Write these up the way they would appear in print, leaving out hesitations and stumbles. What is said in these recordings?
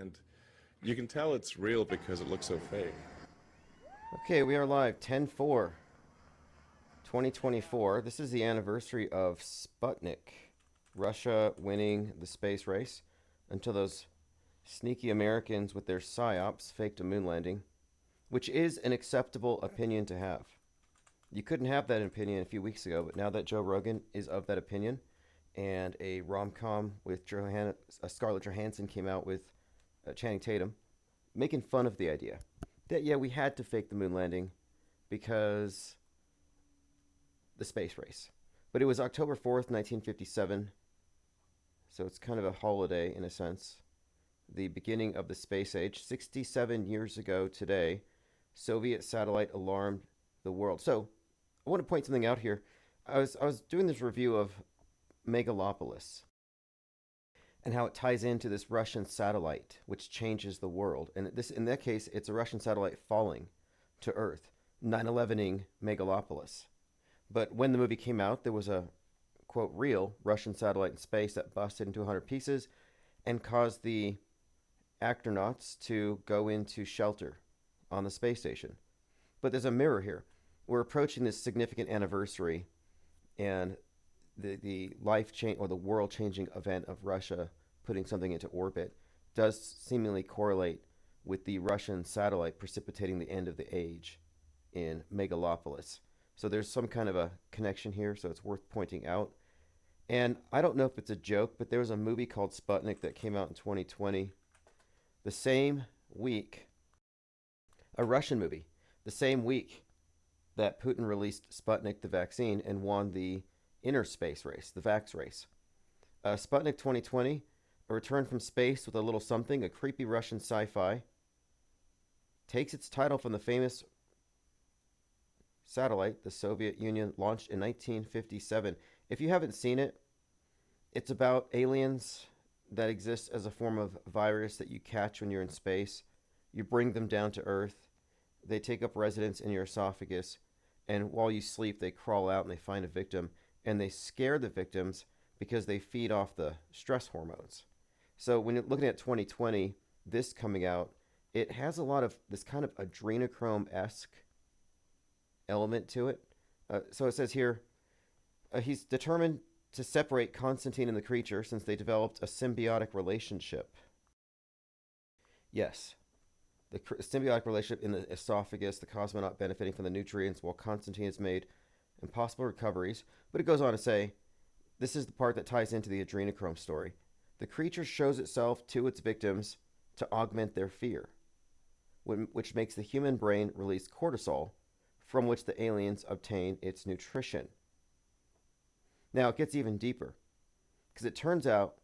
and you can tell it's real because it looks so fake. Okay, we are live 10/4, 2024. This is the anniversary of Sputnik, Russia winning the space race until those sneaky Americans with their psyops faked a moon landing, which is an acceptable opinion to have. You couldn't have that opinion a few weeks ago, but now that Joe Rogan is of that opinion, and a rom-com with Scarlett Johansson came out with Channing Tatum, making fun of the idea that, yeah, we had to fake the moon landing because the space race. But it was October 4th, 1957, so it's kind of a holiday in a sense. The beginning of the space age. 67 years ago today, Soviet satellite alarmed the world. So I want to point something out here. I was doing this review of Megalopolis and how it ties into this Russian satellite, which changes the world. And in that case, it's a Russian satellite falling to Earth, 9/11ing Megalopolis. But when the movie came out, there was a, quote, real Russian satellite in space that busted into 100 pieces and caused the astronauts to go into shelter on the space station. But there's a mirror here. We're approaching this significant anniversary, and the life change or the world changing event of Russia putting something into orbit does seemingly correlate with the Russian satellite precipitating the end of the age in Megalopolis. So there's some kind of a connection here, so it's worth pointing out. And I don't know if it's a joke, but there was a movie called Sputnik that came out in 2020. The same week, a Russian movie, the same week that Putin released Sputnik, the vaccine, and won the inner space race, the Vax race. Sputnik 2020, a return from space with a little something, a creepy Russian sci-fi, takes its title from the famous satellite the Soviet Union launched in 1957. If you haven't seen it, it's about aliens that exist as a form of virus that you catch when you're in space. You bring them down to Earth. They take up residence in your esophagus, and while you sleep, they crawl out and they find a victim, and they scare the victims because they feed off the stress hormones. So when you're looking at 2020, this coming out, it has a lot of this kind of adrenochrome-esque element to it. So it says here, he's determined to separate Constantine and the creature since they developed a symbiotic relationship. Yes, the symbiotic relationship in the esophagus, the cosmonaut benefiting from the nutrients while Constantine has made impossible recoveries. But it goes on to say, this is the part that ties into the adrenochrome story. The creature shows itself to its victims to augment their fear, which makes the human brain release cortisol, from which the aliens obtain its nutrition. Now, it gets even deeper, because it turns out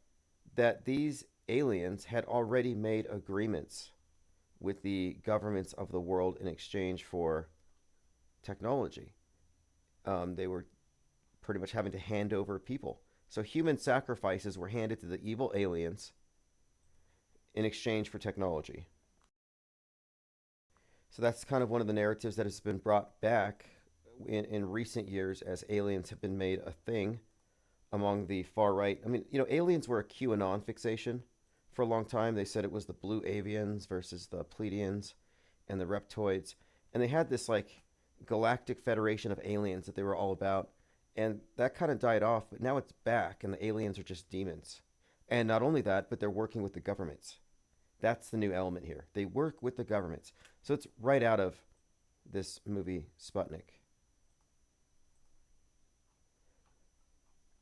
that these aliens had already made agreements with the governments of the world in exchange for technology. They were pretty much having to hand over people. So human sacrifices were handed to the evil aliens in exchange for technology. So that's kind of one of the narratives that has been brought back in recent years as aliens have been made a thing among the far right. I mean, aliens were a QAnon fixation for a long time. They said it was the blue avians versus the Pleiadians and the reptoids. And they had this like galactic federation of aliens that they were all about. And that kind of died off, but now it's back, and the aliens are just demons. And not only that, but they're working with the governments. That's the new element here. They work with the governments. So it's right out of this movie, Sputnik.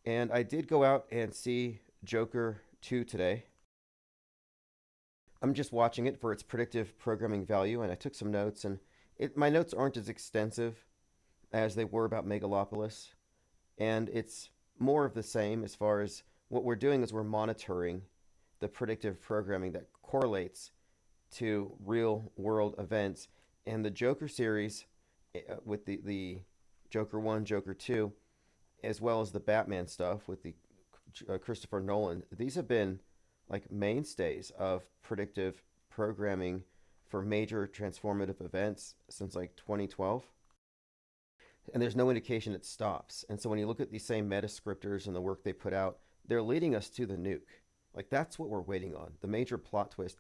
And I did go out and see Joker 2 today. I'm just watching it for its predictive programming value, and I took some notes, and my notes aren't as extensive as they were about Megalopolis. And it's more of the same as far as what we're doing is we're monitoring the predictive programming that correlates to real world events. And the Joker series, with the Joker 1, Joker 2, as well as the Batman stuff with the Christopher Nolan, these have been like mainstays of predictive programming for major transformative events since like 2012. And there's no indication it stops. And so when you look at these same metascriptors and the work they put out, they're leading us to the nuke. Like, that's what we're waiting on, the major plot twist.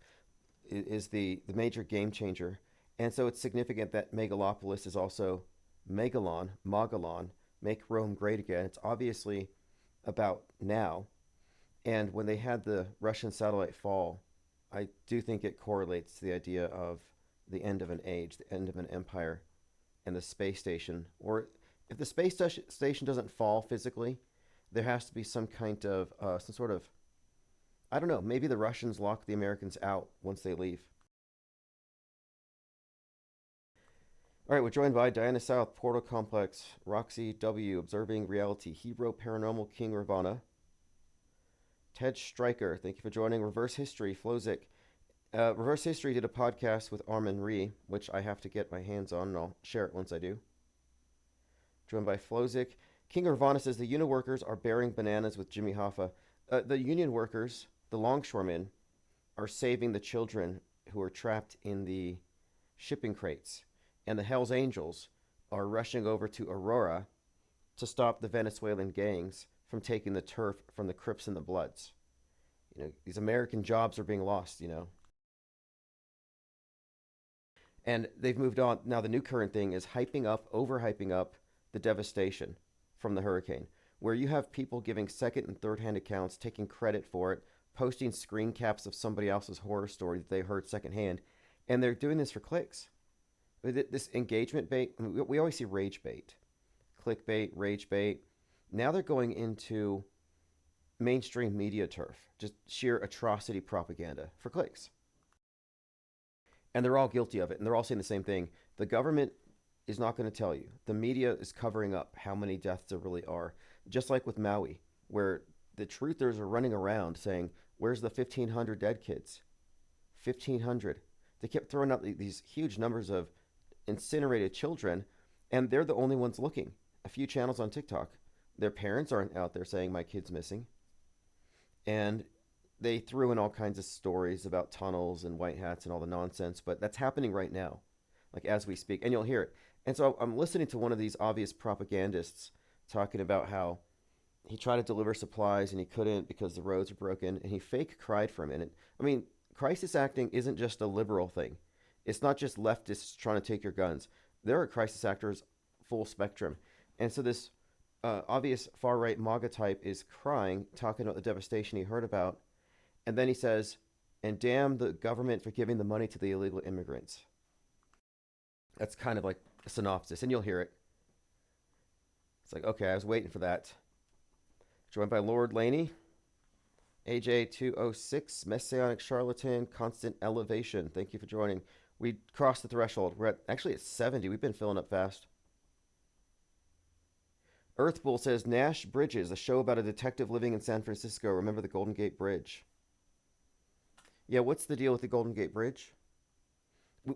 is the major game changer. And so it's significant that Megalopolis is also Megalon, Magalon, make Rome great again. It's obviously about now. And when they had the Russian satellite fall, I do think it correlates to the idea of the end of an age, the end of an empire, and the space station. Or if the space station doesn't fall physically, there has to be some kind of, some sort of, I don't know, maybe the Russians lock the Americans out once they leave. All right, we're joined by Diana South, Portal Complex, Roxy W, Observing Reality, Hero Paranormal King Ravana, Ted Stryker, thank you for joining, Reverse History, Flozik. Reverse History did a podcast with Armin Ree, which I have to get my hands on, and I'll share it once I do. Joined by Flozik. King Ravana says the union workers are bearing bananas with Jimmy Hoffa. The union workers, the longshoremen, are saving the children who are trapped in the shipping crates. And the Hells Angels are rushing over to Aurora to stop the Venezuelan gangs from taking the turf from the Crips and the Bloods. You know, these American jobs are being lost, you know. And they've moved on. Now the new current thing is overhyping up the devastation from the hurricane, where you have people giving second and third hand accounts, taking credit for it, posting screen caps of somebody else's horror story that they heard secondhand, and they're doing this for clicks. This engagement bait, we always see rage bait, clickbait, rage bait. Now they're going into mainstream media turf, just sheer atrocity propaganda for clicks. And they're all guilty of it, and they're all saying the same thing. The government is not going to tell you. The media is covering up how many deaths there really are. Just like with Maui, where the truthers are running around saying, where's the 1,500 dead kids? 1,500. They kept throwing out these huge numbers of incinerated children, and they're the only ones looking. A few channels on TikTok. Their parents aren't out there saying, my kid's missing. And they threw in all kinds of stories about tunnels and white hats and all the nonsense, but that's happening right now, like as we speak, and you'll hear it. And so I'm listening to one of these obvious propagandists talking about how he tried to deliver supplies and he couldn't because the roads are broken, and he fake cried for a minute. I mean, crisis acting isn't just a liberal thing. It's not just leftists trying to take your guns. There are crisis actors full spectrum. And so this obvious far-right MAGA type is crying, talking about the devastation he heard about. And then he says, and damn the government for giving the money to the illegal immigrants. That's kind of like a synopsis, and you'll hear it. It's like, okay, I was waiting for that. Joined by Lord Laney, AJ206, Messianic Charlatan, Constant Elevation. Thank you for joining. We crossed the threshold. We're actually at 70. We've been filling up fast. Earthbull says, Nash Bridges, a show about a detective living in San Francisco. Remember the Golden Gate Bridge? Yeah, what's the deal with the Golden Gate Bridge?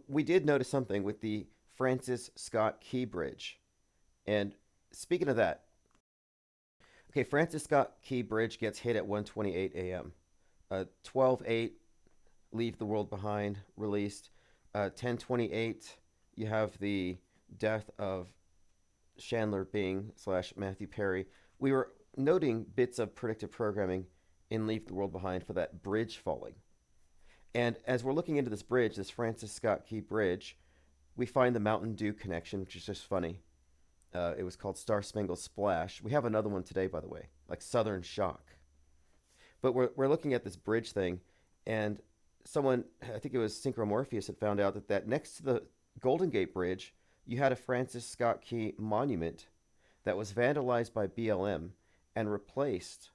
We did notice something with the Francis Scott Key Bridge. And speaking of that, okay, Francis Scott Key Bridge gets hit at 1:28 a.m. 12:08, Leave the World Behind, released. 10:28, you have the death of Chandler Bing / Matthew Perry. We were noting bits of predictive programming in Leave the World Behind for that bridge falling. And as we're looking into this bridge, this Francis Scott Key Bridge, we find the Mountain Dew connection, which is just funny. It was called Star Spangled Splash. We have another one today, by the way, like Southern Shock. But we're looking at this bridge thing, and someone, I think it was Synchromorpheus, had found out that next to the Golden Gate Bridge, you had a Francis Scott Key monument that was vandalized by BLM and replaced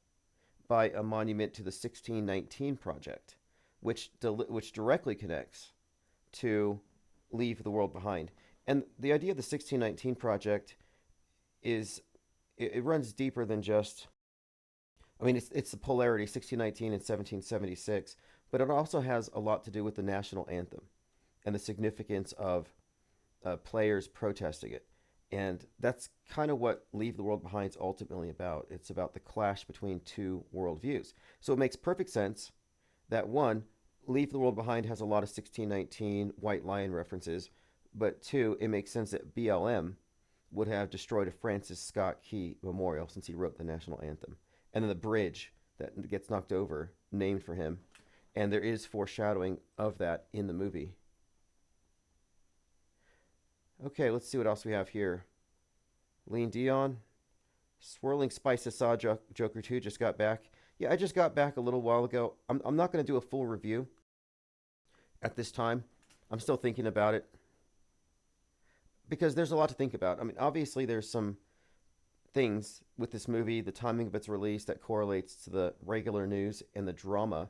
by a monument to the 1619 Project, which directly connects to Leave the World Behind. And the idea of the 1619 Project is, it runs deeper than just, I mean, it's the polarity, 1619 and 1776, but it also has a lot to do with the national anthem and the significance of players protesting it. And that's kind of what Leave the World Behind is ultimately about. It's about the clash between two worldviews. So it makes perfect sense that, one, Leave the World Behind has a lot of 1619 White Lion references, but two, it makes sense that BLM would have destroyed a Francis Scott Key memorial since he wrote the national anthem. And then the bridge that gets knocked over, named for him, And there is foreshadowing of that in the movie. Okay, let's see what else we have here. Lean Dion, Swirling Spices saw Joker 2, just got back. Yeah, I just got back a little while ago. I'm not going to do a full review at this time. I'm still thinking about it because there's a lot to think about. I mean, obviously, there's some things with this movie, the timing of its release, that correlates to the regular news and the drama.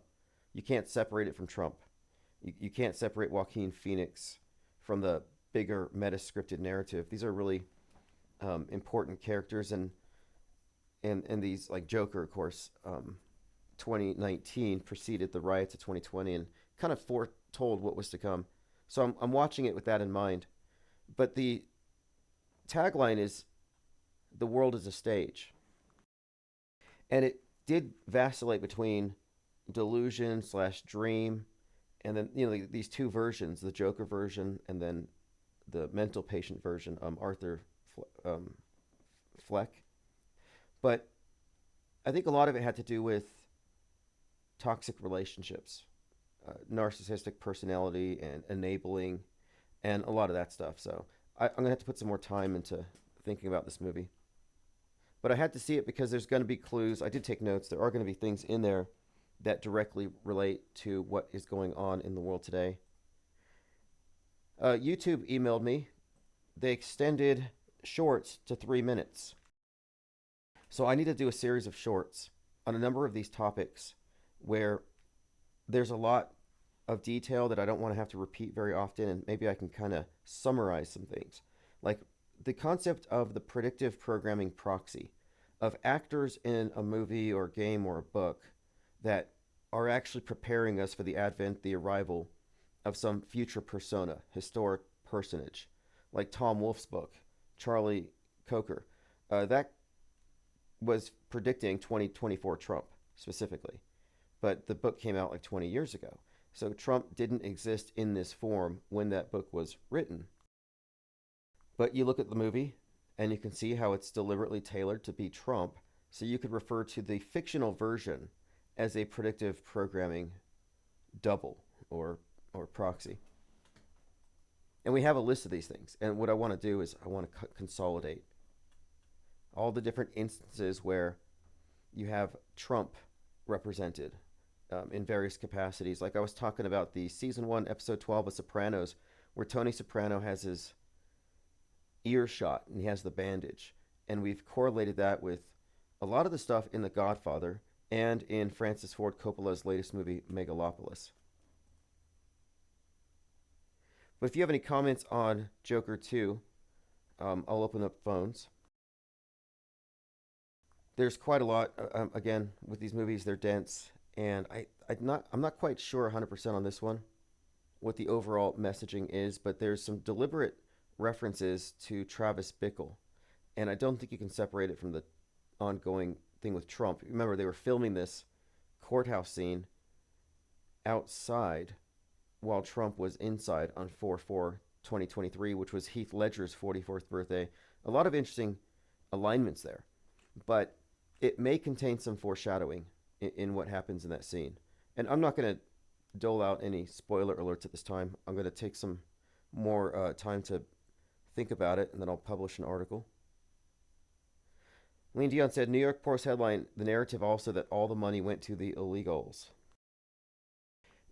You can't separate it from Trump. You can't separate Joaquin Phoenix from the bigger meta-scripted narrative. These are really important characters, and these, like Joker, of course, 2019 preceded the riots of 2020 and kind of foretold what was to come. So I'm watching it with that in mind. But the tagline is, "The world is a stage." And it did vacillate between delusion slash dream, and then these two versions, the Joker version and then the mental patient version, Arthur Fleck. But I think a lot of it had to do with toxic relationships, narcissistic personality, and enabling, and a lot of that stuff. So I'm going to have to put some more time into thinking about this movie. But I had to see it because there's going to be clues. I did take notes. There are going to be things in there that directly relate to what is going on in the world today. YouTube emailed me. They extended shorts to 3 minutes. So I need to do a series of shorts on a number of these topics where there's a lot of detail that I don't want to have to repeat very often, and maybe I can kind of summarize some things. Like the concept of the predictive programming proxy, of actors in a movie or game or a book that are actually preparing us for the advent, the arrival of some future persona, historic personage, like Tom Wolfe's book, Charlie Coker. That was predicting 2024 Trump specifically, but the book came out like 20 years ago. So Trump didn't exist in this form when that book was written. But you look at the movie and you can see how it's deliberately tailored to be Trump, so you could refer to the fictional version as a predictive programming double or proxy. And we have a list of these things. And what I want to do is I want to consolidate all the different instances where you have Trump represented in various capacities. Like I was talking about the season 1, episode 12 of Sopranos, where Tony Soprano has his ear shot and he has the bandage. And we've correlated that with a lot of the stuff in The Godfather and in Francis Ford Coppola's latest movie, Megalopolis. But if you have any comments on Joker 2, I'll open up phones. There's quite a lot. Again, with these movies, they're dense, and I'm not quite sure 100% on this one what the overall messaging is, but there's some deliberate references to Travis Bickle, and I don't think you can separate it from the ongoing thing with Trump. Remember, they were filming this courthouse scene outside while Trump was inside on 4/4/2023, which was Heath Ledger's 44th birthday. A lot of interesting alignments there, but it may contain some foreshadowing in what happens in that scene. And I'm not going to dole out any spoiler alerts at this time. I'm going to take some more time to think about it, and then I'll publish an article. Lean Dion said, New York Post headline, the narrative also that all the money went to the illegals.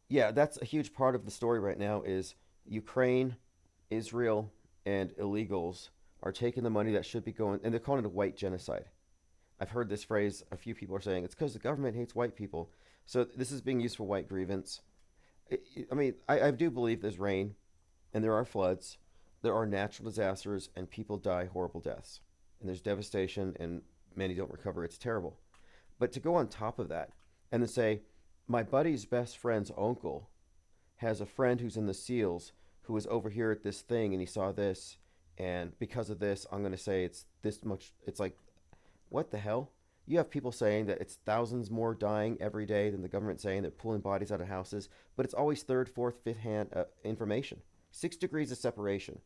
Yeah, that's a huge part of the story right now is Ukraine, Israel, and illegals are taking the money that should be going, and they're calling it a white genocide. I've heard this phrase, a few people are saying, it's because the government hates white people. So this is being used for white grievance. I mean, I do believe there's rain, and there are floods, there are natural disasters, and people die horrible deaths. And there's devastation, and many don't recover. It's terrible. But to go on top of that, and then say, my buddy's best friend's uncle has a friend who's in the SEALs who was over here at this thing, and he saw this, and because of this, I'm going to say it's this much. It's like, what the hell? You have people saying that it's thousands more dying every day than the government saying they're pulling bodies out of houses, but it's always third, fourth, fifth hand information. 6 degrees of separation.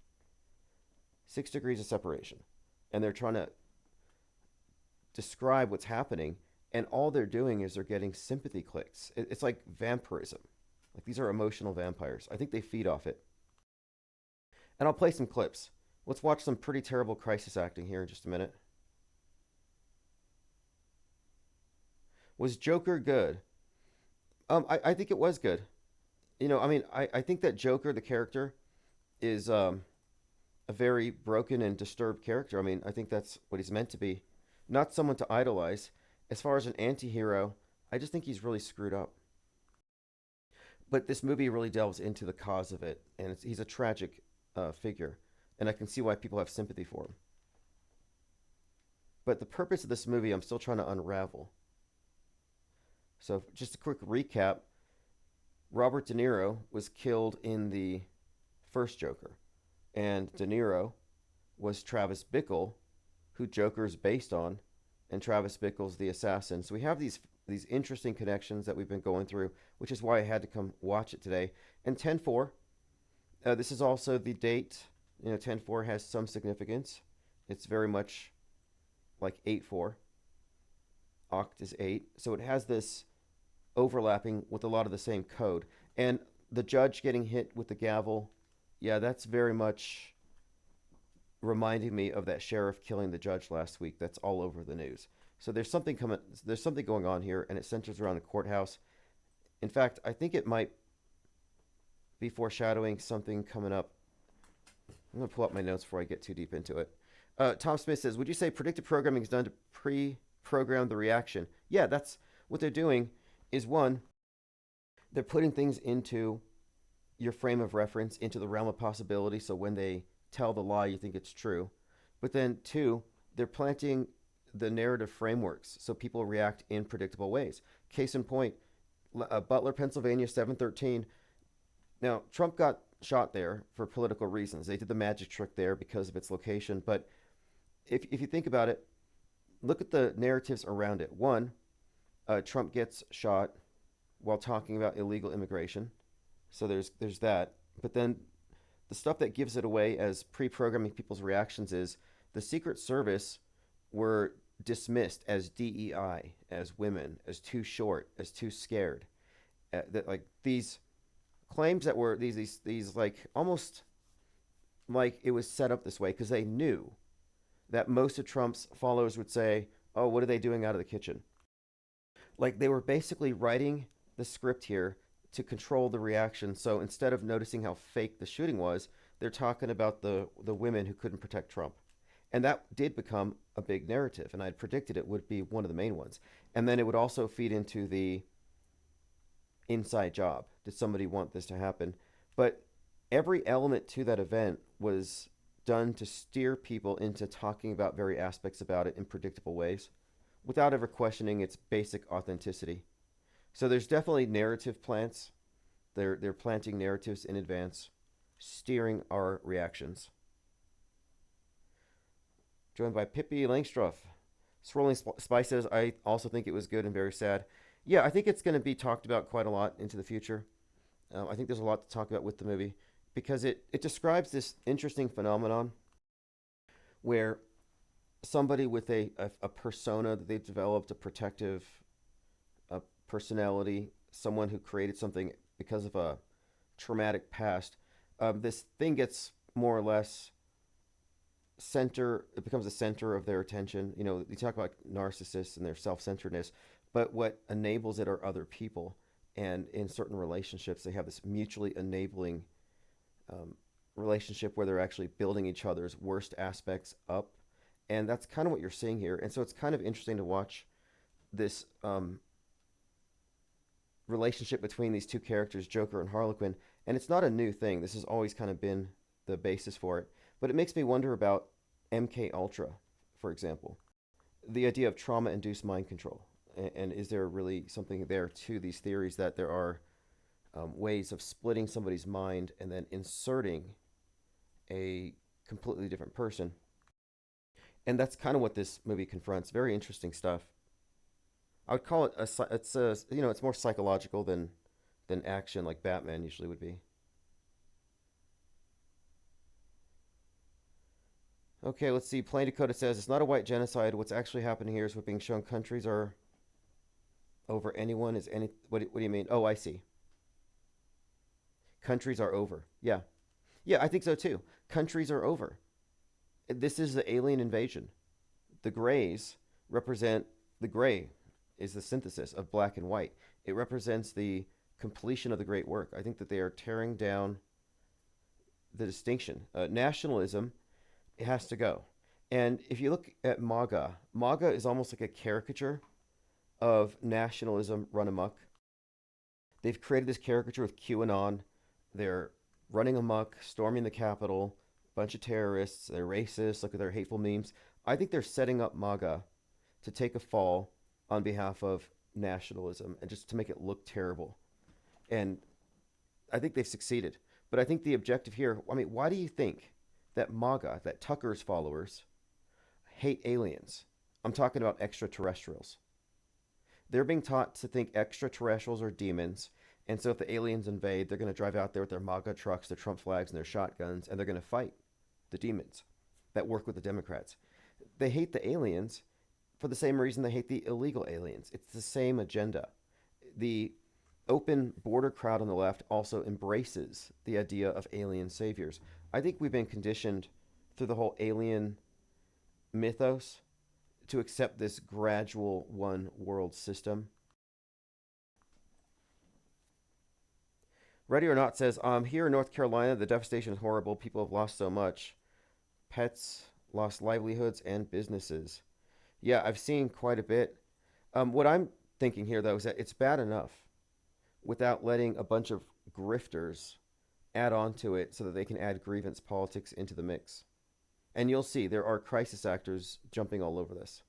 6 degrees of separation. And they're trying to describe what's happening And all they're doing is they're getting sympathy clicks. It's like vampirism. Like these are emotional vampires. I think they feed off it. And I'll play some clips. Let's watch some pretty terrible crisis acting here in just a minute. Was Joker good? I think it was good. I think that Joker, the character, is a very broken and disturbed character. I mean, I think that's what he's meant to be. Not someone to idolize. As far as an anti hero, I just think he's really screwed up. But this movie really delves into the cause of it, and he's a tragic figure, and I can see why people have sympathy for him. But the purpose of this movie, I'm still trying to unravel. So, just a quick recap: Robert De Niro was killed in the first Joker, and De Niro was Travis Bickle, who Joker is based on, and Travis Bickle's the assassin. So we have these interesting connections that we've been going through, which is why I had to come watch it today. And 10/4, this is also the date. 10/4 has some significance. It's very much like 8/4. Oct is 8. So it has this overlapping with a lot of the same code. And the judge getting hit with the gavel, yeah, that's very much reminding me of that sheriff killing the judge last week. That's all over the news. So there's something going on here, and it centers around the courthouse. In fact, I think it might be foreshadowing something coming up. I'm going to pull up my notes before I get too deep into it. Tom Smith says, would you say predictive programming is done to pre-program the reaction? Yeah, that's what they're doing. Is one, they're putting things into your frame of reference, into the realm of possibility, so when they tell the lie, you think it's true. But then two, they're planting the narrative frameworks so people react in predictable ways. Case in point, Butler, Pennsylvania, 7/13. Now, Trump got shot there for political reasons. They did the magic trick there because of its location. But if you think about it, look at the narratives around it. One, Trump gets shot while talking about illegal immigration. So there's that. But then the stuff that gives it away as pre-programming people's reactions is the Secret Service were dismissed as DEI, as women, as too short, as too scared. That like these claims that were these like almost like it was set up this way because they knew that most of Trump's followers would say, "Oh, what are they doing out of the kitchen?" Like they were basically writing the script here to control the reaction. So instead of noticing how fake the shooting was, they're talking about the women who couldn't protect Trump. And that did become a big narrative, and I'd predicted it would be one of the main ones. And then it would also feed into the inside job. Did somebody want this to happen? But every element to that event was done to steer people into talking about very aspects about it in predictable ways without ever questioning its basic authenticity. So there's definitely narrative plants. They're planting narratives in advance, steering our reactions. Joined by Pippi Langstroth. Swirling Spice says, I also think it was good and very sad. Yeah, I think it's going to be talked about quite a lot into the future. I think there's a lot to talk about with the movie because it describes this interesting phenomenon where somebody with a persona that they've developed, a protective personality, someone who created something because of a traumatic past, this thing gets more or less it becomes the center of their attention. You talk about narcissists and their self-centeredness, but what enables it are other people. And in certain relationships, they have this mutually enabling relationship where they're actually building each other's worst aspects up. And that's kind of what you're seeing here. And so it's kind of interesting to watch this relationship between these two characters, Joker and Harlequin. And it's not a new thing. This has always kind of been the basis for it. But it makes me wonder about MK Ultra, for example. The idea of trauma-induced mind control. And is there really something there to these theories that there are ways of splitting somebody's mind and then inserting a completely different person? And that's kind of what this movie confronts. Very interesting stuff. I would call it it's more psychological than action, like Batman usually would be. Okay, let's see. Plain Dakota says it's not a white genocide. What's actually happening here is we're being shown countries are over anyone is any. What do you mean? Oh, I see. Countries are over. Yeah. Yeah, I think so too. Countries are over. This is the alien invasion. The grays represent the gray is the synthesis of black and white. It represents the completion of the great work. I think that they are tearing down the distinction. Nationalism, it has to go. And if you look at MAGA, MAGA is almost like a caricature of nationalism run amok. They've created this caricature with QAnon. They're running amok, storming the Capitol, bunch of terrorists. They're racist. Look at their hateful memes. I think they're setting up MAGA to take a fall on behalf of nationalism and just to make it look terrible. And I think they've succeeded. But I think the objective here, I mean, why do you think that MAGA, that Tucker's followers, hate aliens? I'm talking about extraterrestrials. They're being taught to think extraterrestrials are demons. And so if the aliens invade, they're going to drive out there with their MAGA trucks, their Trump flags, and their shotguns, and they're going to fight the demons that work with the Democrats. They hate the aliens for the same reason they hate the illegal aliens. It's the same agenda. The open border crowd on the left also embraces the idea of alien saviors. I think we've been conditioned through the whole alien mythos to accept this gradual one world system. Ready or Not says, here in North Carolina, the devastation is horrible. People have lost so much. Pets, lost livelihoods, and businesses. Yeah, I've seen quite a bit. What I'm thinking here, though, is that it's bad enough without letting a bunch of grifters add on to it so that they can add grievance politics into the mix. And you'll see there are crisis actors jumping all over this.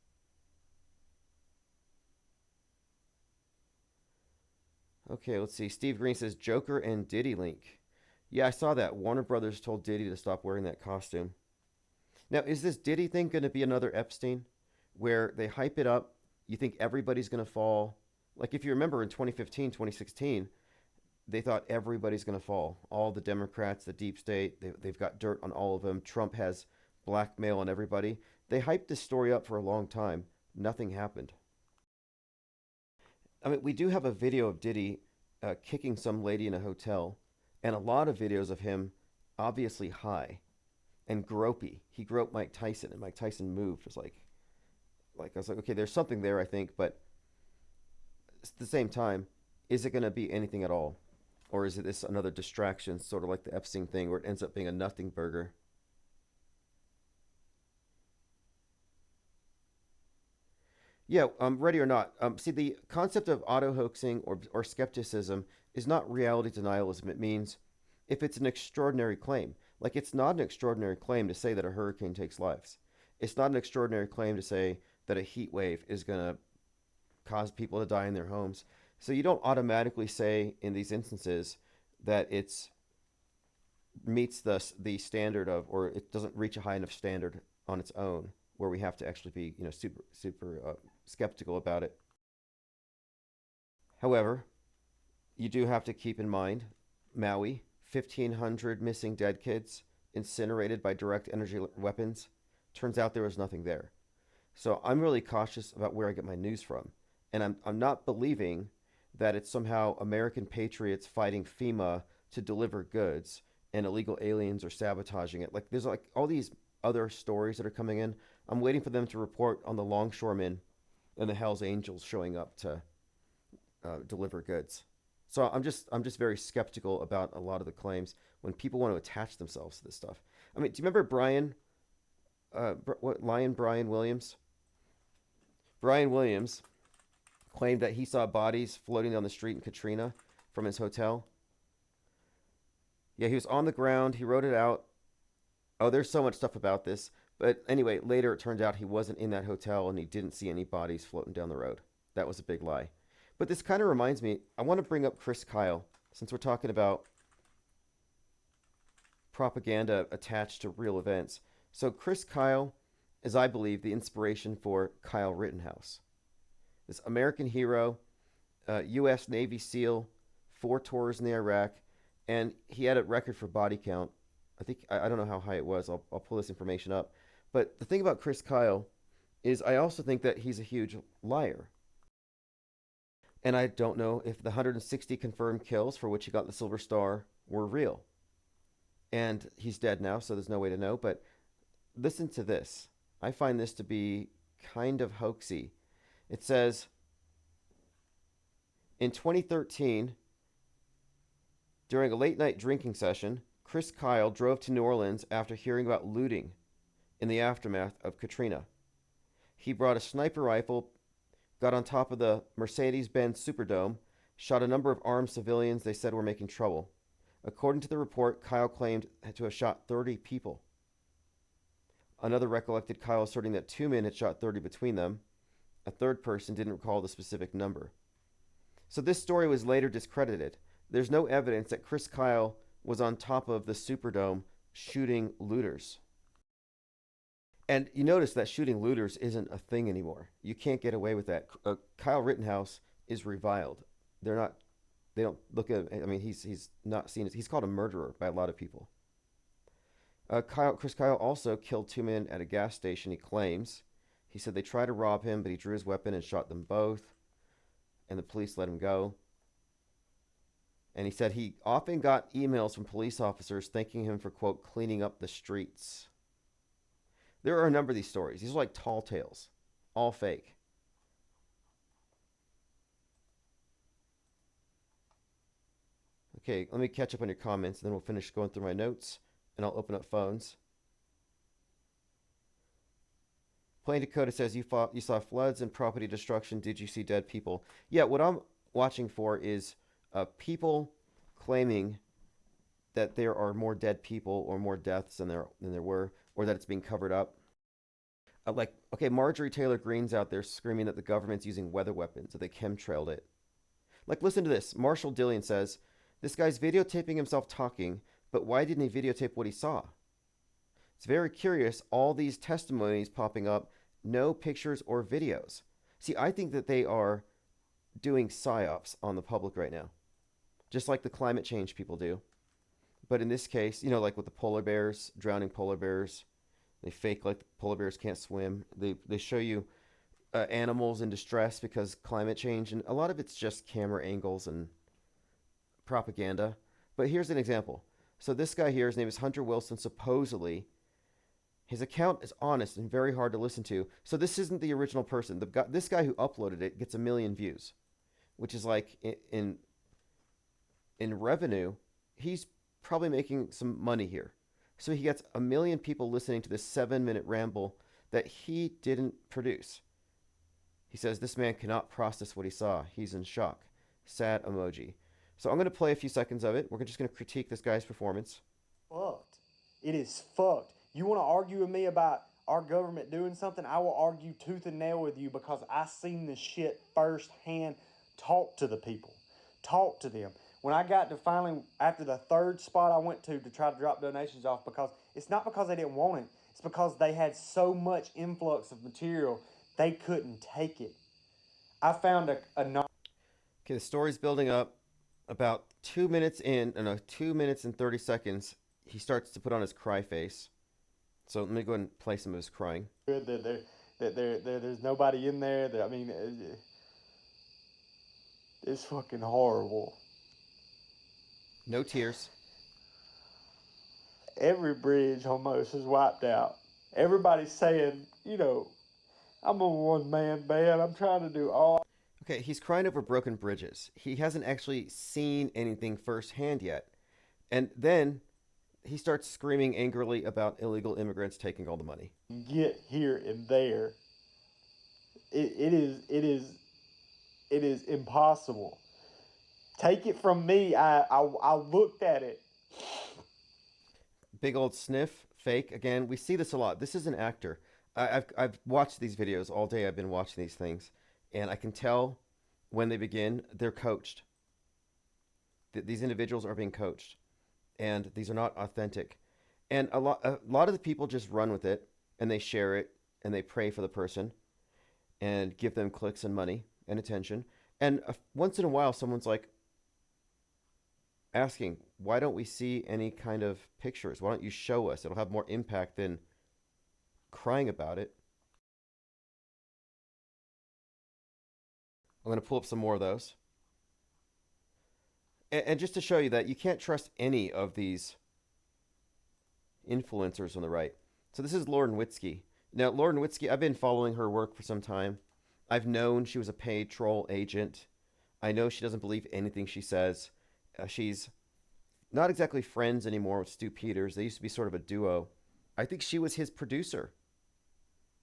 Okay, let's see. Steve Green says Joker and Diddy link. Yeah, I saw that. Warner Brothers told Diddy to stop wearing that costume. Now, is this Diddy thing going to be another Epstein where they hype it up? You think everybody's going to fall? Like if you remember in 2015, 2016, they thought everybody's going to fall. All the Democrats, the deep state, they've got dirt on all of them. Trump has blackmail on everybody. They hyped this story up for a long time. Nothing happened. I mean, we do have a video of Diddy kicking some lady in a hotel, and a lot of videos of him obviously high and gropey. He groped Mike Tyson, and Mike Tyson moved. It was like I was like, okay, there's something there, I think, but at the same time, is it going to be anything at all? Or is it this another distraction, sort of like the Epstein thing, where it ends up being a nothing burger? Yeah, ready or not. See, the concept of auto hoaxing or skepticism is not reality denialism. It means if it's an extraordinary claim, like it's not an extraordinary claim to say that a hurricane takes lives. It's not an extraordinary claim to say that a heat wave is going to cause people to die in their homes. So you don't automatically say in these instances that it's meets the standard of, or it doesn't reach a high enough standard on its own, where we have to actually be super skeptical about it. However, you do have to keep in mind Maui, 1,500 missing dead kids incinerated by direct energy weapons. Turns out there was nothing there. So I'm really cautious about where I get my news from. And I'm not believing that it's somehow American patriots fighting FEMA to deliver goods and illegal aliens are sabotaging it. Like there's like all these other stories that are coming in. I'm waiting for them to report on the longshoremen and the Hells Angels showing up to deliver goods. So I'm just very skeptical about a lot of the claims when people want to attach themselves to this stuff. I mean, do you remember Brian Williams? Brian Williams claimed that he saw bodies floating down the street in Katrina from his hotel. Yeah, he was on the ground. He wrote it out. Oh, there's so much stuff about this. But anyway, later it turned out he wasn't in that hotel and he didn't see any bodies floating down the road. That was a big lie. But this kind of reminds me, I want to bring up Chris Kyle, since we're talking about propaganda attached to real events. So Chris Kyle is, I believe, the inspiration for Kyle Rittenhouse. This American hero, U.S. Navy SEAL, 4 tours in the Iraq, and he had a record for body count. I don't know how high it was. I'll pull this information up. But the thing about Chris Kyle is I also think that he's a huge liar. And I don't know if the 160 confirmed kills for which he got the Silver Star were real. And he's dead now, so there's no way to know. But listen to this. I find this to be kind of hoaxy. It says, in 2013, during a late-night drinking session, Chris Kyle drove to New Orleans after hearing about looting in the aftermath of Katrina. He brought a sniper rifle, got on top of the Mercedes-Benz Superdome, shot a number of armed civilians they said were making trouble. According to the report, Kyle claimed to have shot 30 people. Another recollected Kyle asserting that 2 men had shot 30 between them. A third person didn't recall the specific number. So this story was later discredited. There's no evidence that Chris Kyle was on top of the Superdome shooting looters. And you notice that shooting looters isn't a thing anymore. You can't get away with that. Kyle Rittenhouse is reviled. They don't look at, I mean, he's not seen as, he's called a murderer by a lot of people. Chris Kyle also killed 2 men at a gas station, he claims. He said they tried to rob him, but he drew his weapon and shot them both, and the police let him go. And he said he often got emails from police officers thanking him for, quote, cleaning up the streets. There are a number of these stories. These are like tall tales, all fake. Okay, let me catch up on your comments, and then we'll finish going through my notes, and I'll open up phones. Plain Dakota says you saw floods and property destruction. Did you see dead people? Yeah, what I'm watching for is people claiming that there are more dead people or more deaths than there were, or that it's being covered up. Like, okay, Marjorie Taylor Greene's out there screaming that the government's using weather weapons, that they chemtrailed it. Like, listen to this. Marshall Dillian says, this guy's videotaping himself talking, but why didn't he videotape what he saw? It's very curious, all these testimonies popping up, no pictures or videos. See, I think that they are doing psyops on the public right now, just like the climate change people do. But in this case, you know, like with the polar bears, drowning polar bears, they fake like the polar bears can't swim. They show you animals in distress because climate change, and a lot of it's just camera angles and propaganda. But here's an example. So this guy here, his name is Hunter Wilson, supposedly. His account is honest and very hard to listen to. So this isn't the original person. This guy who uploaded it gets 1 million views, which is like in revenue, he's probably making some money here. So he gets 1 million people listening to this 7-minute ramble that he didn't produce. He says this man cannot process what he saw. He's in shock. Sad emoji. So I'm going to play a few seconds of it. We're just going to critique this guy's performance. Fucked. It is fucked. You want to argue with me about our government doing something? I will argue tooth and nail with you because I seen this shit firsthand. Talk to the people. Talk to them. When I got to finally, after the 3rd spot I went to try to drop donations off, because it's not because they didn't want it. It's because they had so much influx of material, they couldn't take it. I found a Okay, the story's building up. About 2 minutes in, 2 minutes and 30 seconds, he starts to put on his cry face. So let me go ahead and play some of his crying. Good that there's nobody in there. I mean, it's fucking horrible. No tears. Every bridge almost is wiped out. Everybody's saying, you know, I'm a one-man band. I'm trying to do all. Okay, he's crying over broken bridges. He hasn't actually seen anything firsthand yet. And then he starts screaming angrily about illegal immigrants taking all the money. Get here and there. It is impossible. Take it from me. I looked at it. Big old sniff, fake. Again, we see this a lot. This is an actor. I've watched these videos all day. I've been watching these things, and I can tell when they begin, they're coached. These individuals are being coached, and these are not authentic. And a lot of the people just run with it, and they share it, and they pray for the person, and give them clicks and money and attention. And once in a while, someone's like asking, why don't we see any kind of pictures? Why don't you show us? It'll have more impact than crying about it. I'm going to pull up some more of those. And just to show you that you can't trust any of these influencers on the right. So this is Lauren Witzke. Now, Lauren Witzke, I've been following her work for some time. I've known she was a paid troll agent. I know she doesn't believe anything she says. She's not exactly friends anymore with Stu Peters. They used to be sort of a duo. I think she was his producer,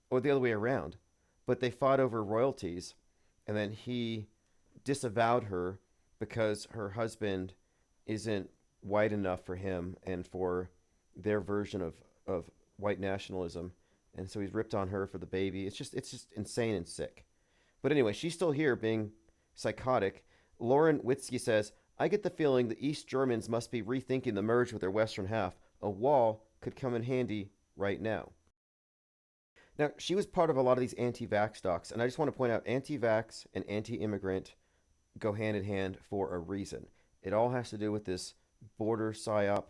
or the other way around. But they fought over royalties, and then he disavowed her because her husband isn't white enough for him and for their version of white nationalism. And so he's ripped on her for the baby. It's just insane and sick. But anyway, she's still here being psychotic. Lauren Witzke says, I get the feeling the East Germans must be rethinking the merge with their western half. A wall could come in handy right now. Now, she was part of a lot of these anti-vax docs, and I just want to point out anti-vax and anti-immigrant go hand in hand for a reason. It all has to do with this border psyop,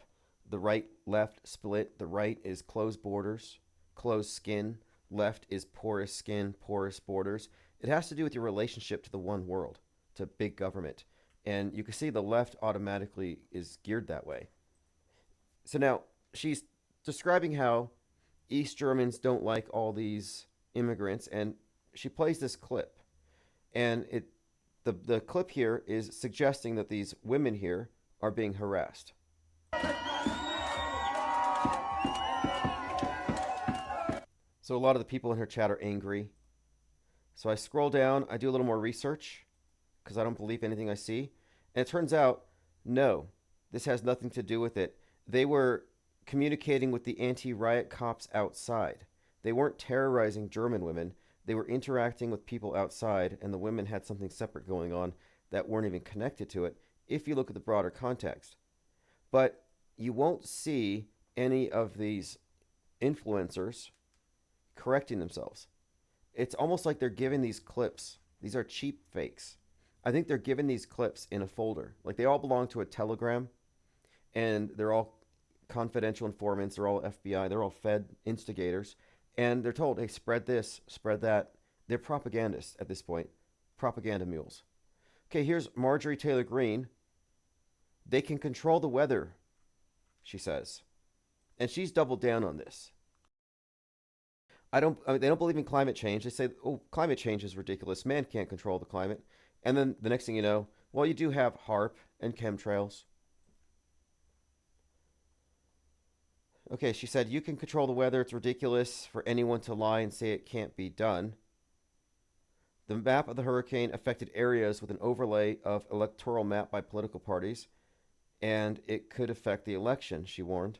the right-left split. The right is closed borders, closed skin. Left is porous skin, porous borders. It has to do with your relationship to the one world, to big government. And you can see the left automatically is geared that way. So now she's describing how East Germans don't like all these immigrants, and she plays this clip. And the clip here is suggesting that these women here are being harassed. So a lot of the people in her chat are angry. So I scroll down, I do a little more research because I don't believe anything I see. And it turns out, no, this has nothing to do with it. They were communicating with the anti-riot cops outside. They weren't terrorizing German women. They were interacting with people outside, and the women had something separate going on that weren't even connected to it, if you look at the broader context. But you won't see any of these influencers correcting themselves. It's almost like they're giving these clips. These are cheap fakes. I think they're giving these clips in a folder. Like they all belong to a Telegram, and they're all confidential informants. They're all FBI. They're all Fed instigators. And they're told, hey, spread this, spread that. They're propagandists at this point. Propaganda mules. Okay, here's Marjorie Taylor Greene. They can control the weather, she says. And she's doubled down on this. They don't believe in climate change. They say, oh, climate change is ridiculous. Man can't control the climate. And then the next thing you know, well, you do have HARP and chemtrails. Okay, she said, you can control the weather. It's ridiculous for anyone to lie and say it can't be done. The map of the hurricane affected areas with an overlay of electoral map by political parties, and it could affect the election, she warned.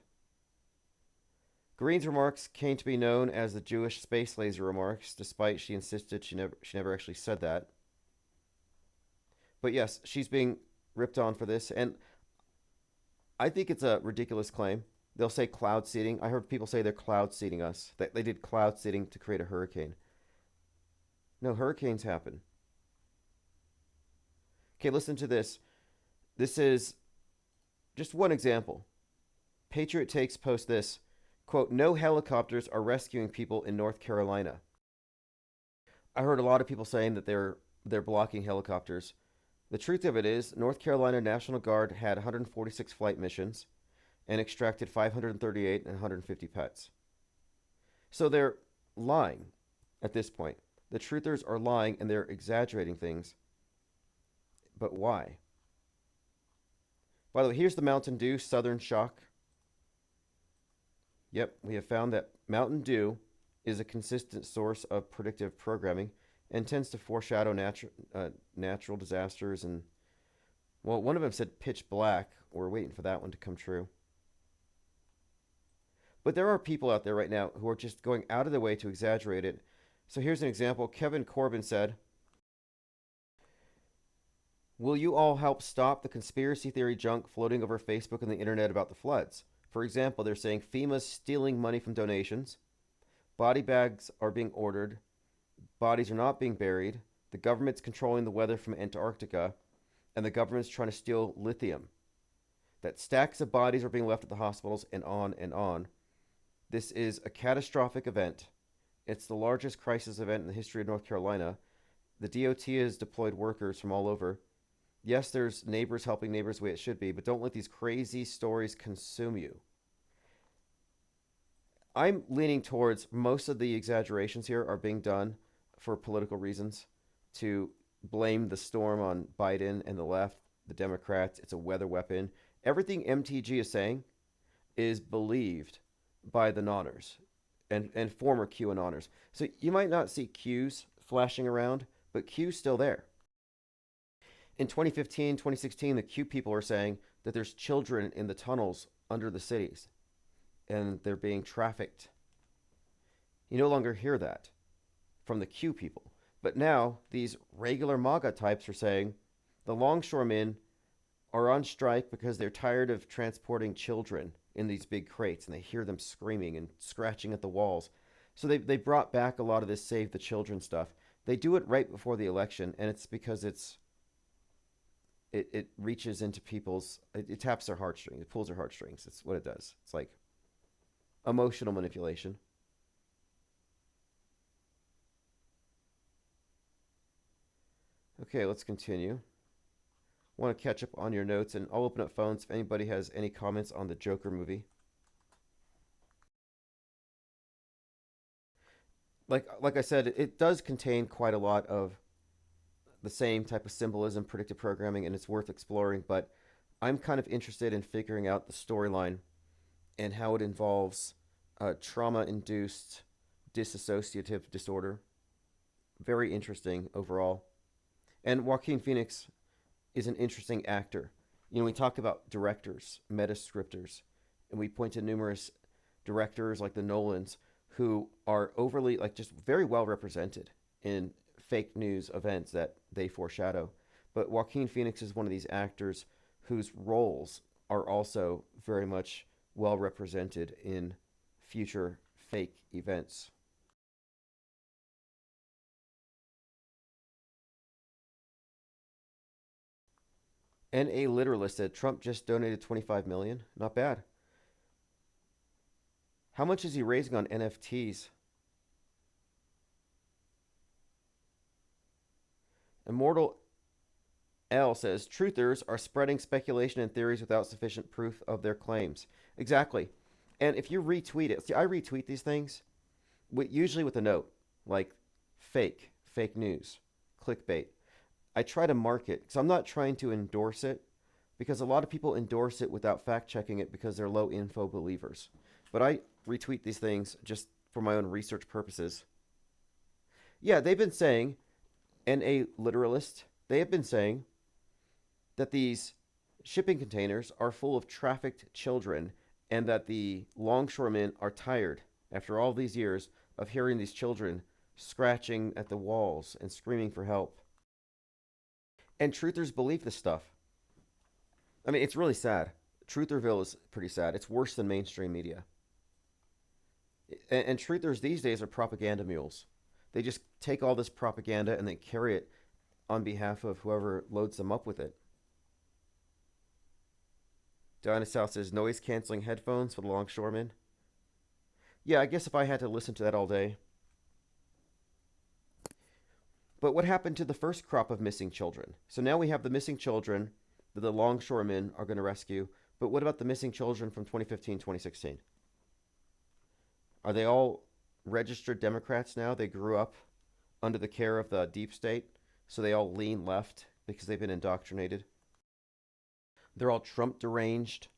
Greene's remarks came to be known as the Jewish space laser remarks, despite she insisted she never actually said that. But yes, she's being ripped on for this, and I think it's a ridiculous claim. They'll say cloud seeding. I heard people say they're cloud seeding us. That they did cloud seeding to create a hurricane. No, hurricanes happen. Okay, listen to this. This is just one example. Patriot Takes post this. Quote, no helicopters are rescuing people in North Carolina. I heard a lot of people saying that they're blocking helicopters. The truth of it is, North Carolina National Guard had 146 flight missions and extracted 538 and 150 pets. So they're lying at this point. The truthers are lying and they're exaggerating things. But why? By the way, here's the Mountain Dew Southern Shock. Yep, we have found that Mountain Dew is a consistent source of predictive programming and tends to foreshadow natural disasters. And, well, one of them said pitch black. We're waiting for that one to come true. But there are people out there right now who are just going out of their way to exaggerate it. So here's an example. Kevin Corbin said, will you all help stop the conspiracy theory junk floating over Facebook and the internet about the floods? For example, they're saying FEMA's stealing money from donations. Body bags are being ordered. Bodies are not being buried. The government's controlling the weather from Antarctica. And the government's trying to steal lithium. That stacks of bodies are being left at the hospitals and on and on. This is a catastrophic event. It's the largest crisis event in the history of North Carolina. The DOT has deployed workers from all over. Yes, there's neighbors helping neighbors the way it should be, but don't let these crazy stories consume you. I'm leaning towards most of the exaggerations here are being done for political reasons to blame the storm on Biden and the left, the Democrats. It's a weather weapon. Everything MTG is saying is believed by the nonners and former QAnoners. So you might not see Qs flashing around, but Q's still there. In 2015, 2016, the Q people are saying that there's children in the tunnels under the cities and they're being trafficked. You no longer hear that from the Q people. But now these regular MAGA types are saying the longshoremen are on strike because they're tired of transporting children in these big crates and they hear them screaming and scratching at the walls. So they brought back a lot of this Save the Children stuff. They do it right before the election, and it's because it reaches into people's, it taps their heartstrings, it pulls their heartstrings. It's what it does. It's like emotional manipulation. Okay, let's continue. Want to catch up on your notes, and I'll open up phones if anybody has any comments on the Joker movie. Like I said, it does contain quite a lot of the same type of symbolism, predictive programming, and it's worth exploring, but I'm kind of interested in figuring out the storyline and how it involves trauma-induced dissociative disorder. Very interesting overall. And Joaquin Phoenix is an interesting actor. You know, we talk about directors, meta-scripters, and we point to numerous directors like the Nolans who are overly, like, just very well represented in fake news events that they foreshadow. But Joaquin Phoenix is one of these actors whose roles are also very much well represented in future fake events. And a literalist said Trump just donated 25 million. Not bad. How much is he raising on NFTs? Immortal L says truthers are spreading speculation and theories without sufficient proof of their claims. Exactly. And if you retweet it, see, I retweet these things usually with a note like fake news, clickbait. I try to mark it because I'm not trying to endorse it, because a lot of people endorse it without fact checking it because they're low info believers. But I retweet these things just for my own research purposes. Yeah, they've been saying, and a literalist, they have been saying that these shipping containers are full of trafficked children and that the longshoremen are tired after all these years of hearing these children scratching at the walls and screaming for help. And truthers believe this stuff. I mean, it's really sad. Trutherville is pretty sad. It's worse than mainstream media. And truthers these days are propaganda mules. They just take all this propaganda and they carry it on behalf of whoever loads them up with it. Diana South says noise canceling headphones for the longshoremen. Yeah, I guess if I had to listen to that all day. But what happened to the first crop of missing children? So now we have the missing children that the longshoremen are going to rescue. But what about the missing children from 2015, 2016? Are they all registered Democrats now? They grew up under the care of the deep state, so they all lean left because they've been indoctrinated. They're all Trump deranged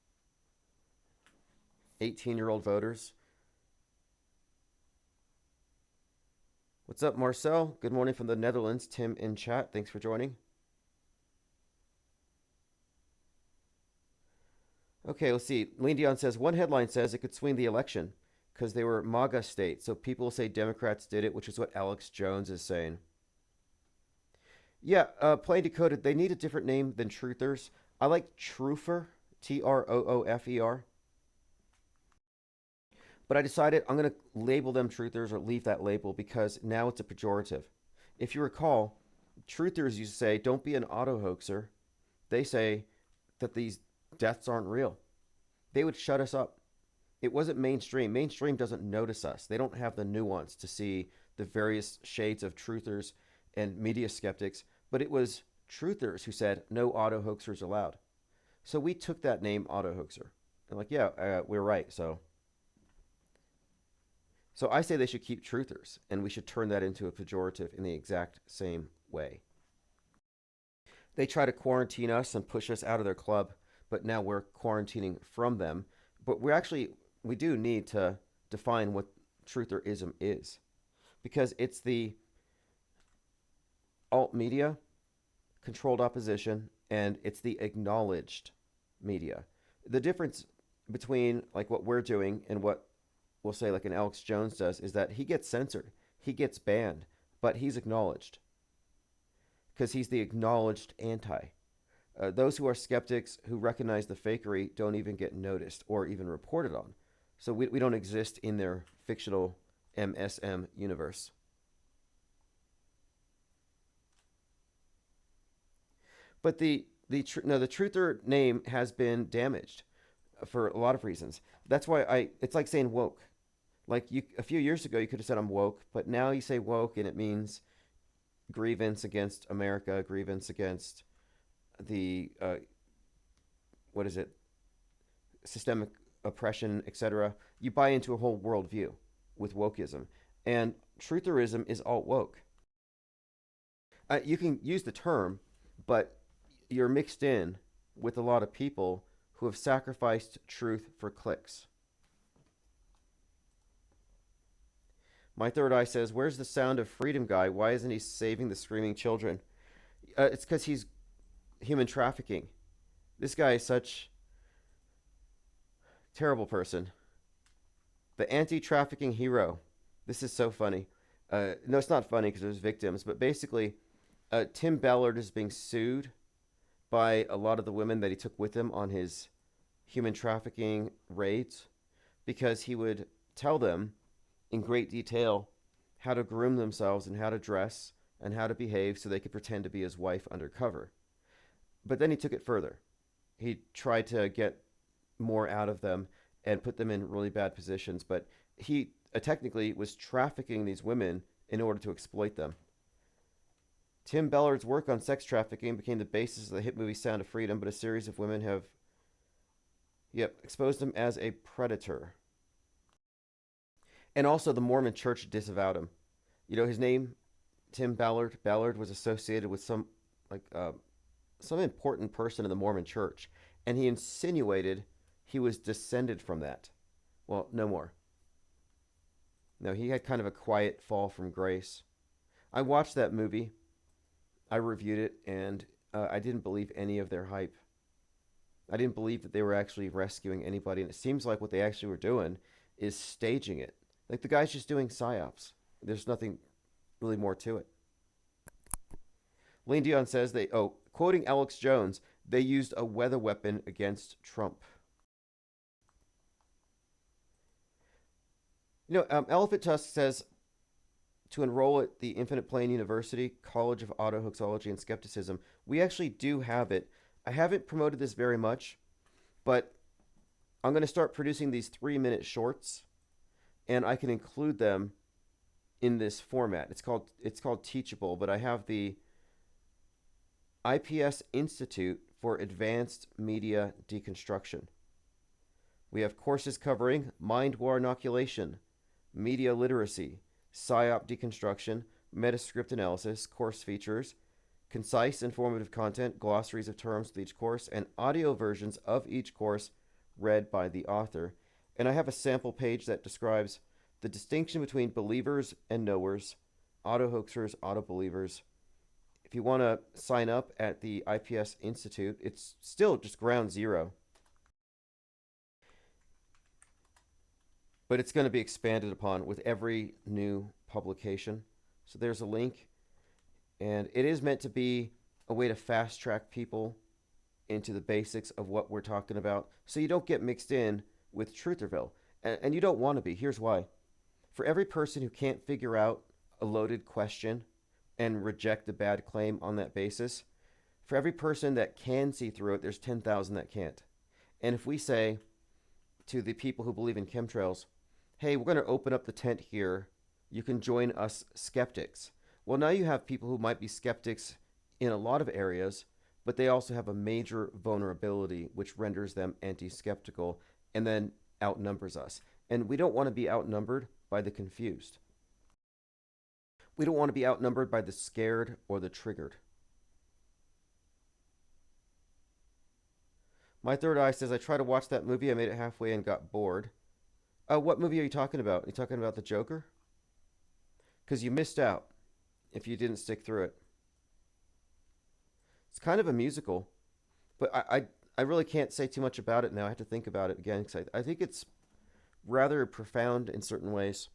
18-year-old voters. What's up, Marcel? Good morning from the Netherlands. Tim in chat. Thanks for joining. Okay, let's see. Lean Dion says, one headline says it could swing the election because they were MAGA state. So people say Democrats did it, which is what Alex Jones is saying. Yeah, plain decoded, they need a different name than truthers. I like troofer, Troofer. But I decided I'm going to label them truthers or leave that label because now it's a pejorative. If you recall, truthers used to say, don't be an auto hoaxer. They say that these deaths aren't real. They would shut us up. It wasn't mainstream. Mainstream doesn't notice us. They don't have the nuance to see the various shades of truthers and media skeptics. But it was truthers who said no auto hoaxers allowed. So we took that name, auto hoaxer. And like, yeah, we're right. So I say they should keep truthers, and we should turn that into a pejorative in the exact same way. They try to quarantine us and push us out of their club, but now we're quarantining from them. But we do need to define what trutherism is, because it's the alt media, controlled opposition, and it's the acknowledged media. The difference between like what we're doing and what we'll say like an Alex Jones does is that he gets censored, he gets banned, but he's acknowledged because he's the acknowledged anti. Those who are skeptics who recognize the fakery don't even get noticed or even reported on. So we don't exist in their fictional MSM universe. But the truther name has been damaged for a lot of reasons. That's why it's like saying woke. Like a few years ago, you could have said I'm woke, but now you say woke and it means grievance against America, grievance against the systemic oppression, etc. You buy into a whole worldview with wokeism, and trutherism is alt woke. You can use the term, but you're mixed in with a lot of people who have sacrificed truth for clicks. My third eye says, where's the sound of freedom guy? Why isn't he saving the screaming children? It's because he's human trafficking. This guy is such a terrible person. The anti-trafficking hero. This is so funny. No, it's not funny because there's victims, but basically, Tim Ballard is being sued by a lot of the women that he took with him on his human trafficking raids because he would tell them in great detail how to groom themselves and how to dress and how to behave so they could pretend to be his wife undercover. But then he took it further. He tried to get more out of them and put them in really bad positions, but he technically was trafficking these women in order to exploit them. Tim Ballard's work on sex trafficking became the basis of the hit movie Sound of Freedom, but a series of women have exposed him as a predator. And also the Mormon Church disavowed him. You know, his name, Tim Ballard. Ballard was associated with some important person in the Mormon Church, and he insinuated he was descended from that. Well, no more. No, he had kind of a quiet fall from grace. I watched that movie. I reviewed it, and I didn't believe any of their hype. I didn't believe that they were actually rescuing anybody, and it seems like what they actually were doing is staging it. Like the guy's just doing psyops. There's nothing really more to it. Lane Dion says quoting Alex Jones, they used a weather weapon against Trump. You know, Elephant Tusk says to enroll at the Infinite Plane University College of Auto Hoaxology and Skepticism. We actually do have it. I haven't promoted this very much, but I'm going to start producing these 3-minute shorts, and I can include them in this format. It's called Teachable, but I have the IPS Institute for Advanced Media Deconstruction. We have courses covering mind war inoculation, media literacy, PSYOP deconstruction, metascript analysis, course features, concise informative content, glossaries of terms with each course, and audio versions of each course read by the author. And I have a sample page that describes the distinction between believers and knowers, auto hoaxers, auto believers. If you want to sign up at the IPS Institute, it's still just ground zero. But it's going to be expanded upon with every new publication. So there's a link. And it is meant to be a way to fast track people into the basics of what we're talking about, so you don't get mixed in with Trutherville. And you don't want to be. Here's why. For every person who can't figure out a loaded question and reject a bad claim on that basis, for every person that can see through it, there's 10,000 that can't. And if we say to the people who believe in chemtrails, hey, we're going to open up the tent here, you can join us skeptics. Well, now you have people who might be skeptics in a lot of areas, but they also have a major vulnerability which renders them anti-skeptical and then outnumbers us. And we don't want to be outnumbered by the confused. We don't want to be outnumbered by the scared or the triggered. My third eye says, I tried to watch that movie. I made it halfway and got bored. What movie are you talking about? Are you talking about The Joker? Because you missed out if you didn't stick through it. It's kind of a musical, but I really can't say too much about it now. I have to think about it again because I think it's rather profound in certain ways.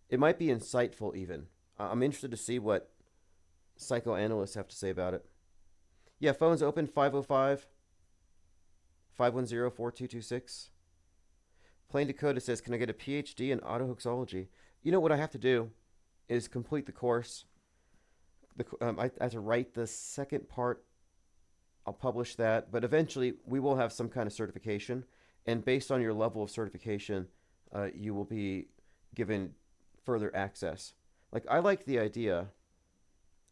It might be insightful even. I'm interested to see what psychoanalysts have to say about it. Yeah, phone's open 505 510 4226. Plain Dakota says, can I get a PhD in autohoaxology? You know what I have to do is complete the course. I have to write the second part. I'll publish that, but eventually we will have some kind of certification, and based on your level of certification, you will be given further access. Like, I like the idea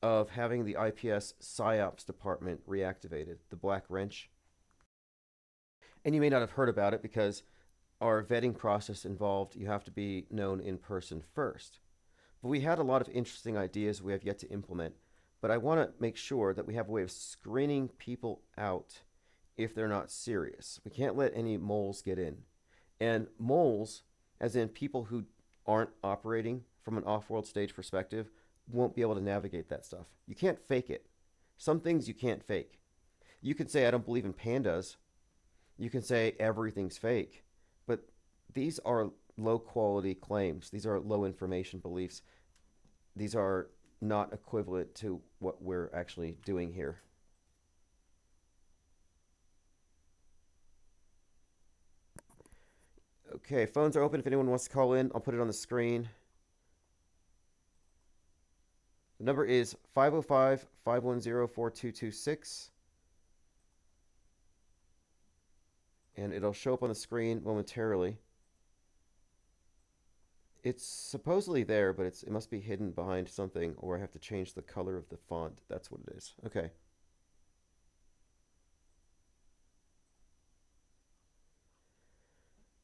of having the IPS PsyOps department reactivated, the Black Wrench. And you may not have heard about it because our vetting process involved you have to be known in person first. But we had a lot of interesting ideas we have yet to implement. But I want to make sure that we have a way of screening people out if they're not serious. We can't let any moles get in. And moles, as in people who aren't operating from an off-world stage perspective, won't be able to navigate that stuff. You can't fake it. Some things you can't fake. You can say, I don't believe in pandas. You can say everything's fake. But these are low-quality claims. These are low-information beliefs. These are not equivalent to what we're actually doing here. Okay, phones are open if anyone wants to call in. I'll put it on the screen. The number is 505 510 4226. And it'll show up on the screen momentarily. It's supposedly there, but it must be hidden behind something, or I have to change the color of the font. That's what it is. Okay.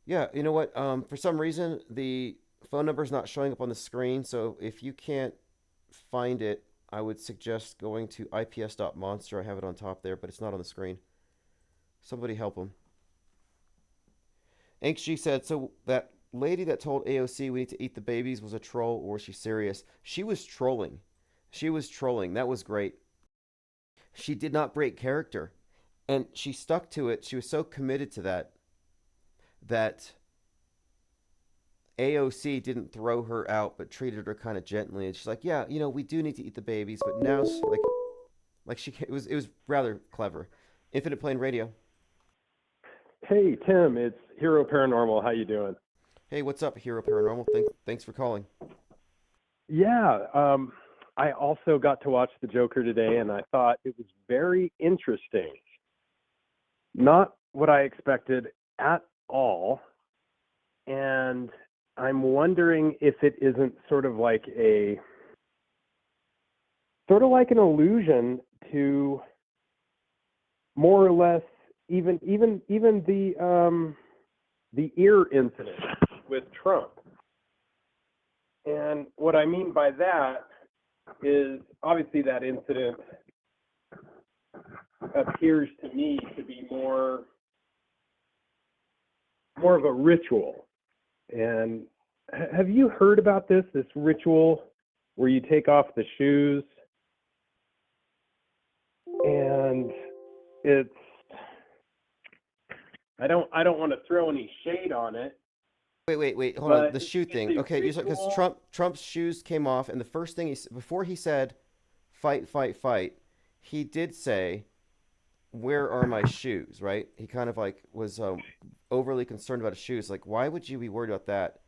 Yeah, you know what? For some reason, the phone number is not showing up on the screen, so if you can't find it, I would suggest going to ips.monster. I have it on top there, but it's not on the screen. Somebody help him. Anxie said, so that lady that told AOC we need to eat the babies was a troll, or was she serious? She was trolling. She was trolling. That was great. She did not break character, and she stuck to it. She was so committed to that AOC didn't throw her out, but treated her kind of gently. And she's like, yeah, you know, we do need to eat the babies, but now, it was rather clever. Infinite Plane Radio. Hey, Tim, it's Hero Paranormal. How you doing? Hey, what's up, Hero Paranormal? Thanks for calling. Yeah, I also got to watch The Joker today, and I thought it was very interesting. Not what I expected at all. And I'm wondering if it isn't sort of like an allusion to more or less even the ear incident with Trump. And what I mean by that is obviously that incident appears to me to be more of a ritual. And have you heard about this ritual where you take off the shoes? And it's, I don't want to throw any shade on it. Wait, hold on. The shoe thing. Okay, because Trump's shoes came off, and the first thing before he said, fight, he did say, where are my shoes, right? He kind of was overly concerned about his shoes. Like, why would you be worried about that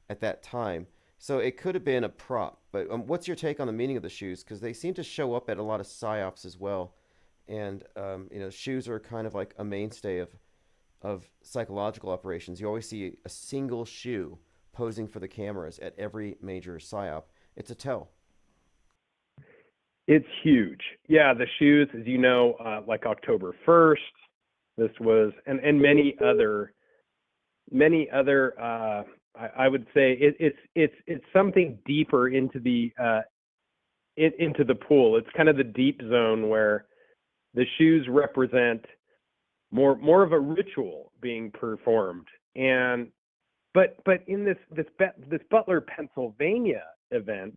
at that time? So it could have been a prop. But what's your take on the meaning of the shoes? Because they seem to show up at a lot of psyops as well. And, shoes are kind of like a mainstay of psychological operations. You always see a single shoe posing for the cameras at every major psyop. It's a tell. It's huge. Yeah, the shoes, as you know, like October 1st, this was, and many other. I would say it's something deeper into into the pool. It's kind of the deep zone where the shoes represent more of a ritual being performed. And but in this Butler, Pennsylvania event,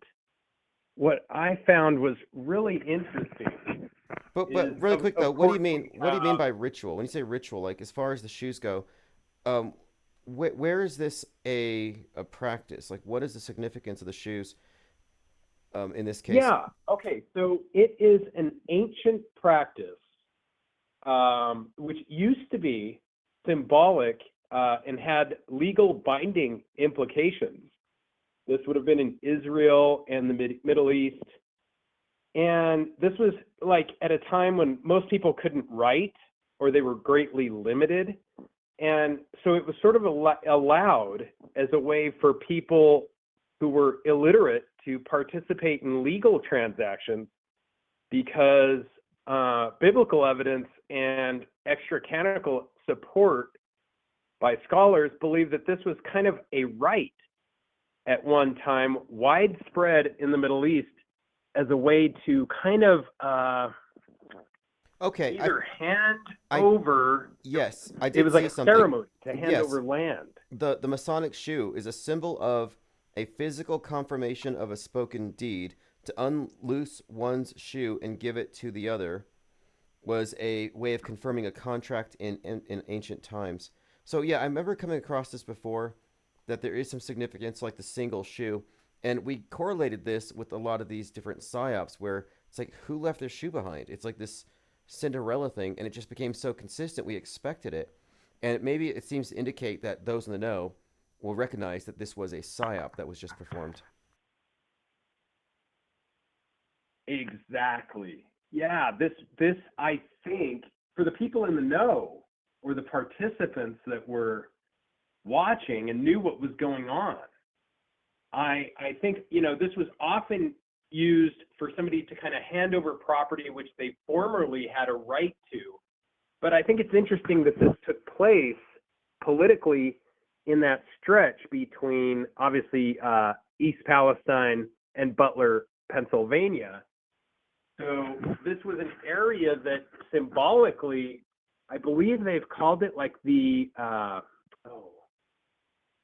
what I found was really interesting. But Is, really quick though, of what do course, you mean? What do you mean by ritual? When you say ritual, like as far as the shoes go, um, where is this a practice? Like, what is the significance of the shoes in this case? Yeah. Okay. So it is an ancient practice, which used to be symbolic and had legal binding implications. This would have been in Israel and the Middle East. And this was like at a time when most people couldn't write or they were greatly limited. And so it was sort of allowed as a way for people who were illiterate to participate in legal transactions because biblical evidence and extra canonical support by scholars believe that this was kind of a right at one time, widespread in the Middle East as a way to kind of Okay, either hand over. Yes, I did It was see like a something. ceremony to hand Yes, over land. the Masonic shoe is a symbol of a physical confirmation of a spoken deed. To unloose one's shoe and give it to the other was a way of confirming a contract in ancient times. So yeah, I remember coming across this before, that there is some significance like the single shoe. And we correlated this with a lot of these different psyops where it's like, who left their shoe behind? It's like this Cinderella thing, and it just became so consistent we expected it. And maybe it seems to indicate that those in the know will recognize that this was a psyop that was just performed. Exactly. Yeah, this I think for the people in the know or the participants that were watching and knew what was going on, I think, this was often used for somebody to kind of hand over property which they formerly had a right to. But I think it's interesting that this took place politically in that stretch between obviously East Palestine and Butler, Pennsylvania. So this was an area that symbolically, I believe they've called it like the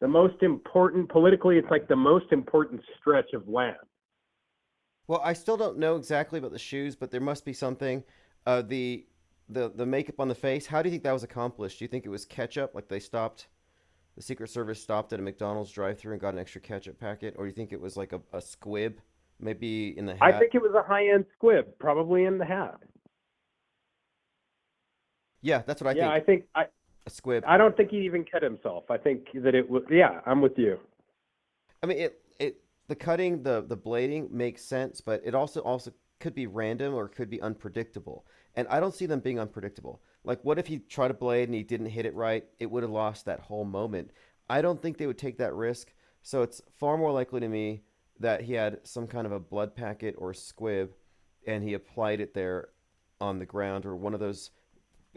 most important, politically, it's like the most important stretch of land. Well, I still don't know exactly about the shoes, but there must be something. The makeup on the face, how do you think that was accomplished? Do you think it was ketchup, like the Secret Service stopped at a McDonald's drive-thru and got an extra ketchup packet? Or do you think it was like a squib, maybe in the hat? I think it was a high-end squib, probably in the hat. Yeah, that's what I think. Yeah, I think a squib. I don't think he even cut himself. I think that it was. Yeah, I'm with you. I mean, the cutting, the blading makes sense, but it also could be random or it could be unpredictable. And I don't see them being unpredictable. Like, what if he tried a blade and he didn't hit it right? It would have lost that whole moment. I don't think they would take that risk. So it's far more likely to me that he had some kind of a blood packet or squib and he applied it there on the ground, or one of those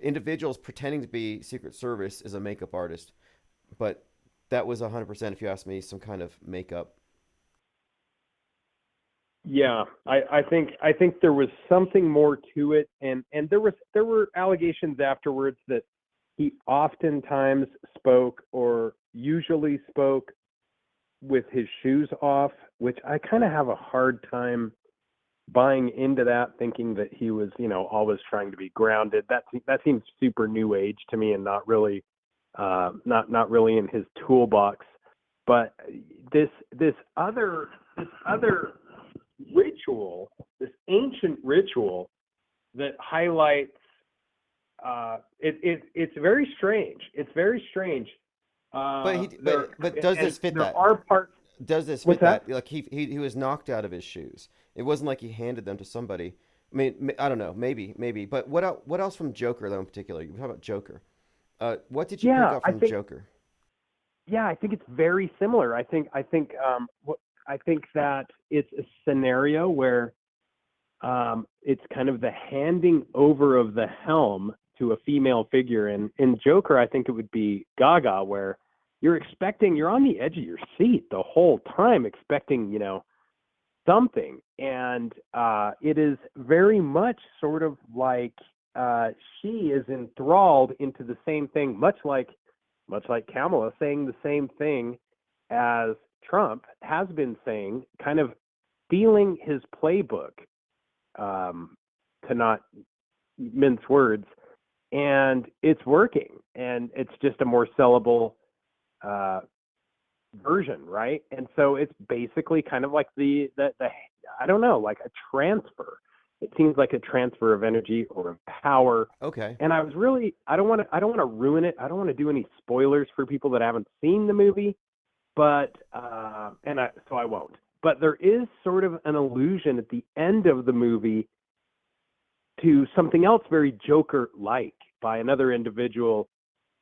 individuals pretending to be Secret Service is a makeup artist. But that was 100%, if you ask me, some kind of makeup. Yeah, I think there was something more to it, and there were allegations afterwards that he oftentimes spoke or usually spoke with his shoes off, which I kind of have a hard time buying into that, thinking that he was, always trying to be grounded. That seems super new age to me and not really in his toolbox. But this other ritual, this ancient ritual that highlights it's very strange. It's very strange. But does this fit that? There are parts. Does this fit What's that? Like he was knocked out of his shoes. It wasn't like he handed them to somebody. I mean, I don't know. Maybe. But what else from Joker though in particular? You talk about Joker. What did you pick up from Joker? Yeah, I think it's very similar. I think that it's a scenario where it's kind of the handing over of the helm to a female figure. And in Joker, I think it would be Gaga, where you're on the edge of your seat the whole time, expecting, something. And it is very much sort of like she is enthralled into the same thing, much like Kamala saying the same thing as Trump has been saying, kind of stealing his playbook, to not mince words, and it's working, and it's just a more sellable version, right? And so it's basically kind of like the I don't know, like a transfer. It seems like a transfer of energy or of power. Okay. And I don't want to ruin it. I don't want to do any spoilers for people that haven't seen the movie, but so I won't. But there is sort of an allusion at the end of the movie to something else very Joker-like by another individual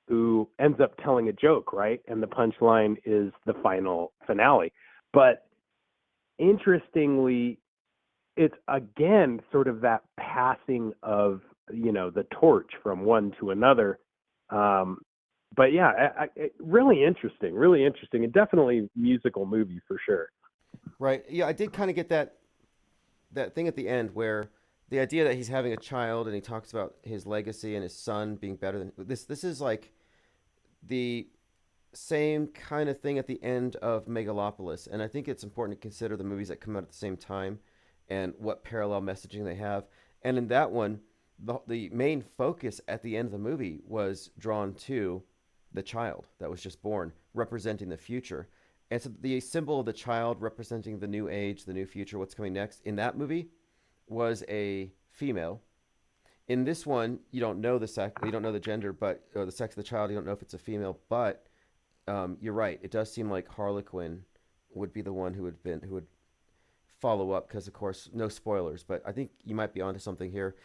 who ends up telling a joke, right? And the punchline is the final finale. But interestingly, it's again sort of that passing of, the torch from one to another. But yeah, really interesting, and definitely musical movie for sure. Right. Yeah, I did kind of get that thing at the end where the idea that he's having a child and he talks about his legacy and his son being better than this. This is like the same kind of thing at the end of Megalopolis, and I think it's important to consider the movies that come out at the same time and what parallel messaging they have. And in that one, the main focus at the end of the movie was drawn to the child that was just born, representing the future. And so the symbol of the child representing the new age, the new future, what's coming next, in that movie was a female. In this one, you don't know the sex, you don't know the gender, or the sex of the child. You don't know if it's a female, but you're right. It does seem like Harlequin would be the one who would follow up, because of course, no spoilers. But I think you might be onto something here.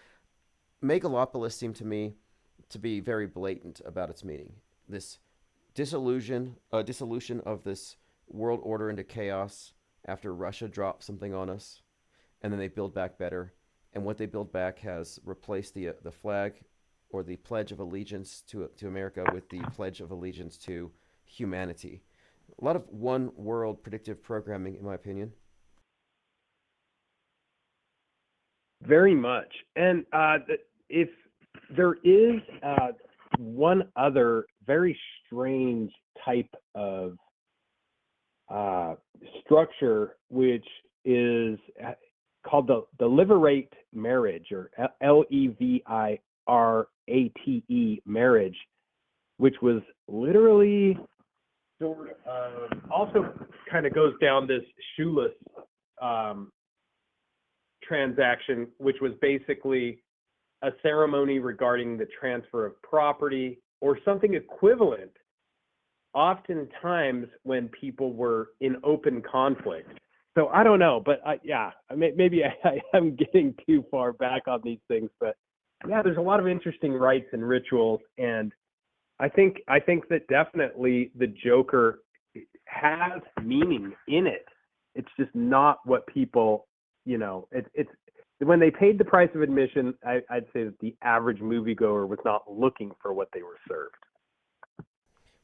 Megalopolis seemed to me to be very blatant about its meaning. This dissolution of this world order into chaos after Russia dropped something on us, and then they build back better. And what they build back has replaced the flag or the Pledge of Allegiance to America with the Pledge of Allegiance to humanity. A lot of one world predictive programming, in my opinion. Very much. And if there is one other very strange type of structure, which is called the Levirate marriage, or Levirate marriage, which was literally sort of also kind of goes down this shoeless transaction, which was basically a ceremony regarding the transfer of property or something equivalent, oftentimes when people were in open conflict. So I don't know, but maybe I'm getting too far back on these things, but yeah, there's a lot of interesting rites and rituals, and I think that definitely the Joker has meaning in it. It's just not what people, it's when they paid the price of admission, I'd say that the average moviegoer was not looking for what they were served.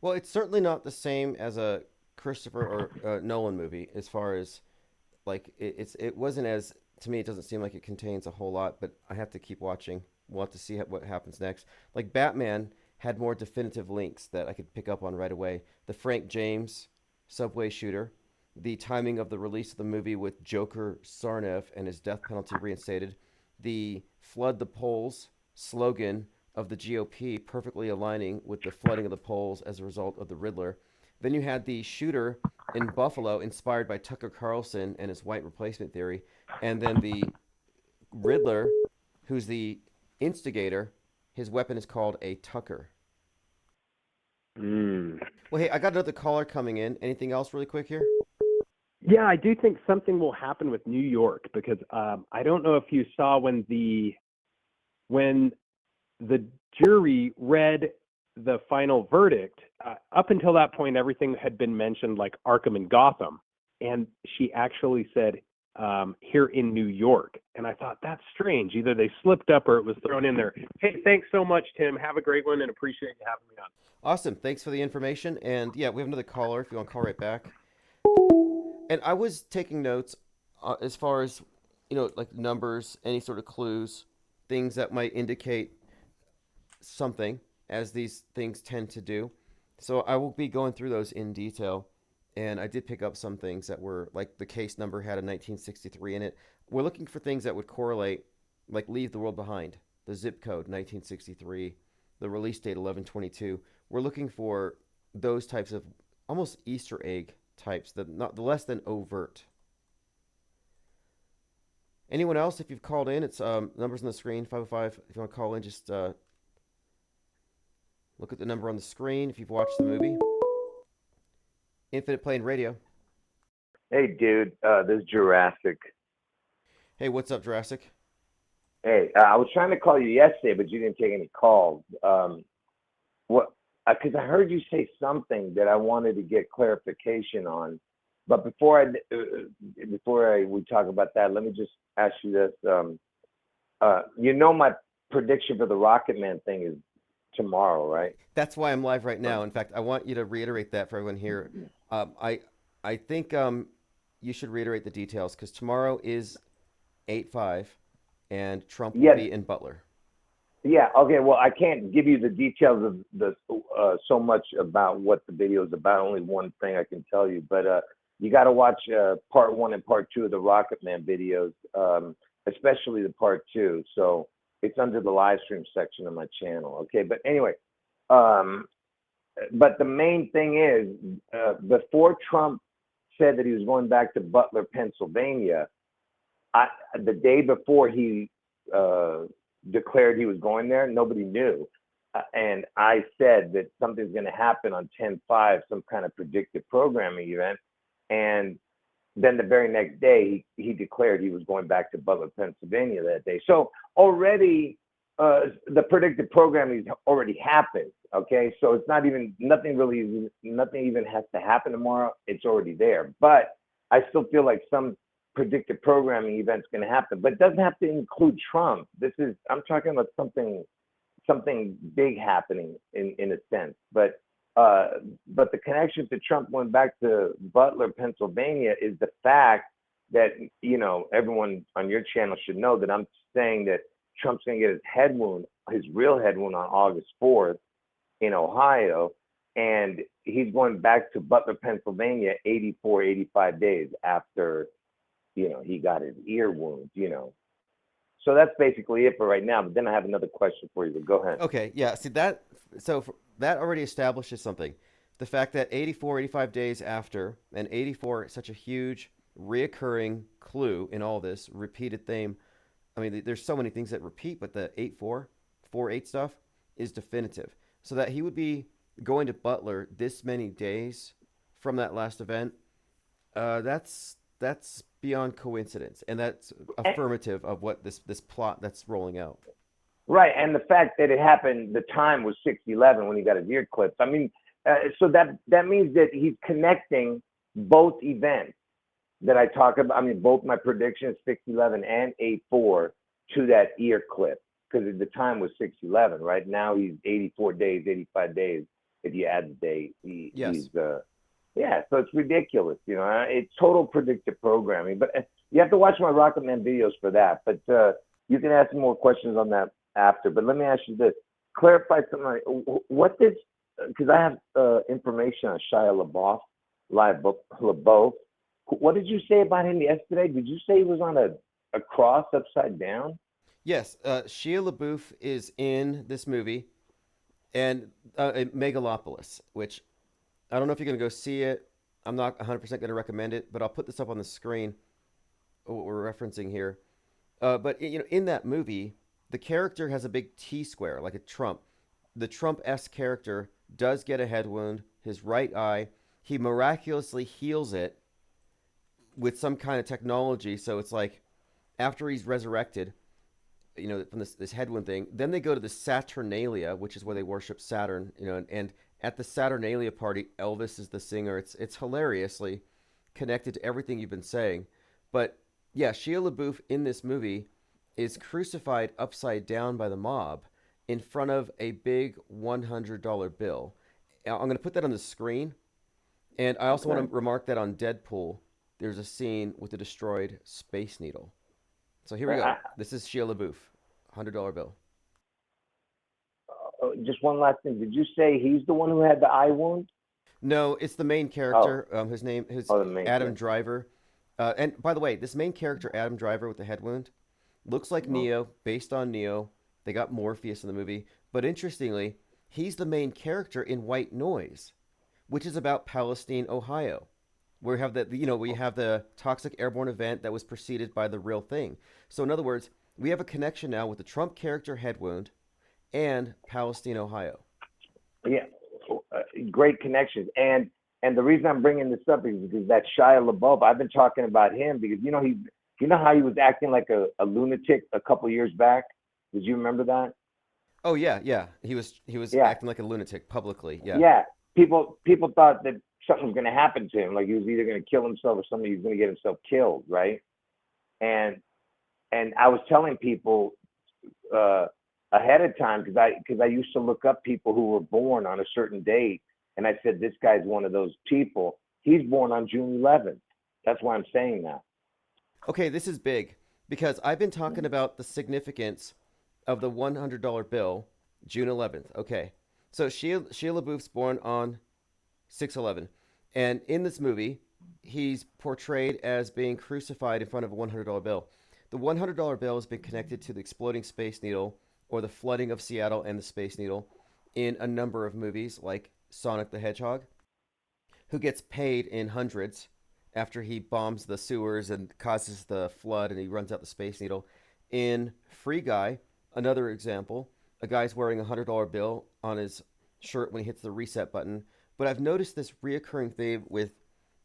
Well, it's certainly not the same as a Christopher or Nolan movie, as far as like it wasn't as, to me, it doesn't seem like it contains a whole lot, but I have to keep watching. We'll have to see what happens next. Like Batman had more definitive links that I could pick up on right away. The Frank James subway shooter, the timing of the release of the movie with Joker Sarnev and his death penalty reinstated, the flood the polls slogan of the GOP perfectly aligning with the flooding of the polls as a result of the Riddler. Then you had the shooter in Buffalo inspired by Tucker Carlson and his white replacement theory, and then the Riddler, who's the instigator, his weapon is called a Tucker. Well, hey, I got another caller coming in. Anything else really quick here? Yeah, I do think something will happen with New York, because I don't know if you saw when the jury read the final verdict, up until that point, everything had been mentioned like Arkham and Gotham. And she actually said here in New York. And I thought, that's strange. Either they slipped up or it was thrown in there. Hey, thanks so much, Tim. Have a great one and appreciate you having me on. Awesome. Thanks for the information. And yeah, we have another caller if you want to call right back. And I was taking notes as far as, like numbers, any sort of clues, things that might indicate something, as these things tend to do. So I will be going through those in detail. And I did pick up some things that were, like the case number had a 1963 in it. We're looking for things that would correlate, like Leave the World Behind, the zip code 1963, the release date 11/22. We're looking for those types of almost Easter egg types, the less than overt. Anyone else? If you've called in, it's numbers on the screen, 505. If you want to call in, just look at the number on the screen if you've watched the movie. Infinite Plane Radio. Hey, dude, this is Jurassic. Hey, what's up, Jurassic? Hey, I was trying to call you yesterday, but you didn't take any calls. What? Because I heard you say something that I wanted to get clarification on. But before we talk about that, let me just ask you this. My prediction for the Rocket Man thing is tomorrow, right? That's why I'm live right now. In fact, I want you to reiterate that for everyone here. I think you should reiterate the details because tomorrow is 8/5, and Trump will be in Butler. Yeah. Okay. Well, I can't give you the details of the so much about what the video is about. Only one thing I can tell you, but you got to watch part 1 and part 2 of the Rocket Man videos, especially the part 2. So it's under the live stream section of my channel. Okay. But anyway, but the main thing is before Trump said that he was going back to Butler, Pennsylvania, the day before he declared he was going there, nobody knew. And I said that something's going to happen on 10/5, some kind of predictive programming event. And then the very next day, he declared he was going back to Butler, Pennsylvania that day. So already the predictive programming already happened. Okay, so it's nothing even has to happen tomorrow. It's already there. But I still feel like some predictive programming event's going to happen, but it doesn't have to include Trump. I'm talking about something big happening in a sense. But the connection to Trump going back to Butler, Pennsylvania is the fact that, everyone on your channel should know that I'm saying that Trump's going to get his real head wound on August 4th in Ohio. And he's going back to Butler, Pennsylvania 85 days after, he got his ear wound, So that's basically it for right now. But then I have another question for you, but go ahead. Okay. Yeah. See that. So that already establishes something. The fact that 85 days after, and 84, such a huge reoccurring clue in all this repeated theme. I mean, there's so many things that repeat, but the 48 stuff is definitive. So that he would be going to Butler this many days from that last event, that's beyond coincidence, and that's affirmative of what this plot that's rolling out. Right, and the fact that it happened, the time was 6/11 when he got his ear clipped. I mean, so that means that he's connecting both events that I talk about. I mean, both my predictions, 6/11 and 8/4, to that ear clip, because the time was 6/11. Right now, he's 84 days, 85 days. If you add the day, Yes. Yeah, so it's ridiculous, it's total predictive programming. But you have to watch my Rocket Man videos for that. But you can ask more questions on that after. But let me ask you this: clarify something. What did? Because I have information on Shia LaBeouf. What did you say about him yesterday? Did you say he was on a cross upside down? Yes, Shia LaBeouf is in this movie, and Megalopolis, which I don't know if you're going to go see it. I'm not 100% going to recommend it, but I'll put this up on the screen, what we're referencing here. But in that movie, the character has a big T square, like a Trump. The Trump-esque character does get a head wound, his right eye. He miraculously heals it with some kind of technology. So it's like after he's resurrected, from this head wound thing, then they go to the Saturnalia, which is where they worship Saturn, and at the Saturnalia party, Elvis is the singer. It's hilariously connected to everything you've been saying. But Yeah, Shia LaBeouf in this movie is crucified upside down by the mob in front of a big $100 bill. I'm going to put that on the screen. And I also want Okay. to remark that on Deadpool, there's a scene with a destroyed Space Needle. So here we go. This is Shia LaBeouf, $100 bill. Just one last thing. Did you say he's the one who had the eye wound? No, it's the main Oh, character. His name is oh, the main Adam character. Driver. And by the way, this main character, Adam Driver with the head wound, looks like Oh, Neo, based on Neo. They got Morpheus in the movie. But interestingly, he's the main character in White Noise, which is about Palestine, Ohio. Where we have the toxic airborne event that was preceded by the real thing. So in other words, we have a connection now with the Trump character head wound and Palestine, Ohio. yeah, great connections. And the reason I'm bringing this up is because that Shia LaBeouf. I've been talking about him because you know how he was acting like a lunatic a couple years back. Did you remember that? Oh yeah, yeah. He was Yeah, acting like a lunatic publicly. Yeah. yeah. People thought that something was going to happen to him, like he was either going to kill himself or somebody was going to get himself killed, right? And and I was telling people uh, ahead of time because I used to look up people who were born on a certain date, and I said this guy's one of those people. He's born on June 11th. That's why I'm saying that. Okay, this is big because I've been talking about the significance of the $100 bill, June 11th. Okay, so Shia LaBeouf's born on 6/11, and in this movie, he's portrayed as being crucified in front of a $100 bill. The $100 bill has been connected to the exploding Space Needle or the flooding of Seattle and the Space Needle in a number of movies like Sonic the Hedgehog, who gets paid in hundreds after he bombs the sewers and causes the flood and he runs out the Space Needle. In Free Guy, another example, a guy's wearing a $100 bill on his shirt when he hits the reset button. But I've noticed this reoccurring theme with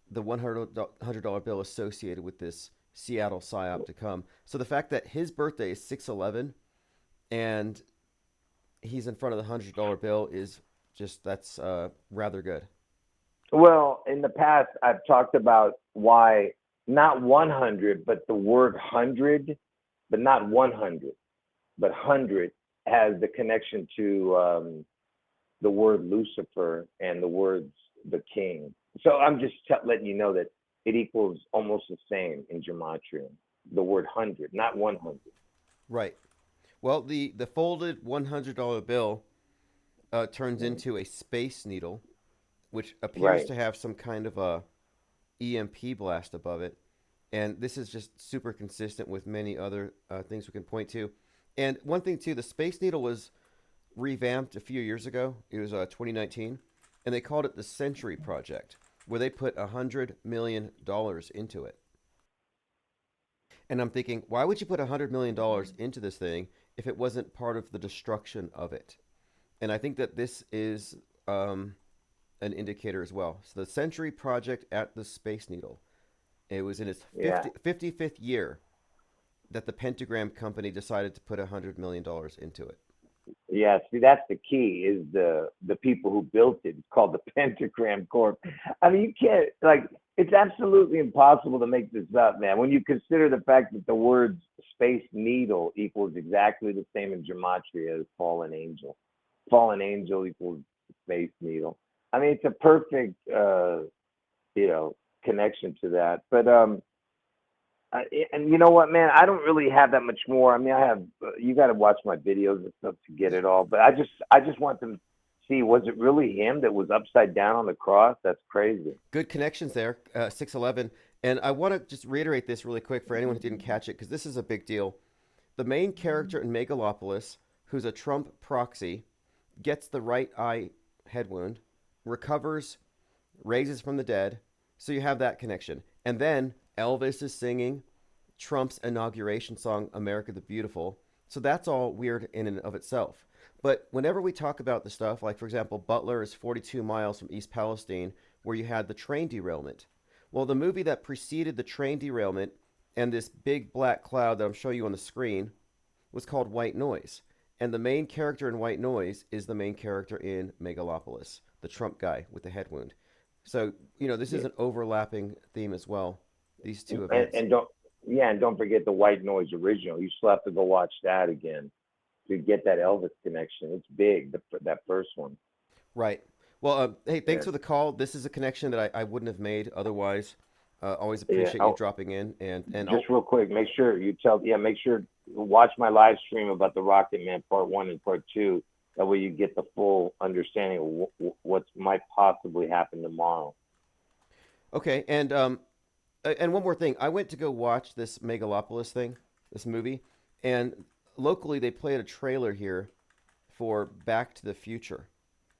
the $100 bill associated with this Seattle psyop to come. So the fact that his birthday is 6/11 and he's in front of the $100 bill is just that's rather good. Well, in the past, I've talked about why not 100, but the word hundred, but not 100, but hundred has the connection to the word Lucifer and the words the king. So I'm just letting you know that it equals almost the same in gematria. The word hundred, not 100. Right. Well, the folded $100 bill turns into a space needle, which appears Right. to have some kind of a EMP blast above it. And this is just super consistent with many other things we can point to. And one thing, too, the Space Needle was revamped a few years ago. It was 2019. And they called it the Century Project, where they put $100 million into it. And I'm thinking, why would you put $100 million into this thing if it wasn't part of the destruction of it? And I think that this is an indicator as well. So the Century Project at the Space Needle. It was in its Yeah. 55th year that the Pentagram Company decided to put $100 million into it. Yeah, see, that's the key is the people who built it. It's called the Pentagram Corp. I mean, you can't like it's absolutely impossible to make this up, man. When you consider the fact that the words space needle equals exactly the same in gematria as fallen angel. Fallen angel equals space needle. I mean, it's a perfect connection to that. But and you know what, man? I don't really have that much more. I mean, I have you got to watch my videos and stuff to get it all. But I just want them to see, was it really him that was upside down on the cross? That's crazy. Good connections there, 6/11. And I want to just reiterate this really quick for anyone who didn't catch it, because this is a big deal. The main character in Megalopolis, who's a Trump proxy, gets the right eye head wound, recovers, raises from the dead. So you have that connection. And then Elvis is singing Trump's inauguration song, America the Beautiful. So that's all weird in and of itself. But whenever we talk about the stuff, like for example, Butler is 42 miles from East Palestine, where you had the train derailment. Well, the movie that preceded the train derailment and this big black cloud that I'm showing you on the screen was called White Noise. And the main character in White Noise is the main character in Megalopolis, the Trump guy with the head wound. So, this is an overlapping theme as well, these two And events. and Yeah, and don't forget the White Noise original. You still have to go watch that again to get that Elvis connection. It's big, that first one. Right. Well, hey, thanks Yeah, for the call. This is a connection that I wouldn't have made otherwise. Always yeah. appreciate you dropping in, and Just real quick, make sure make sure watch my live stream about the Rocket Man Part 1 and Part 2. That way you get the full understanding of what might possibly happen tomorrow. okay. And one more thing, I went to go watch this Megalopolis thing, this movie, and locally they played a trailer here for Back to the Future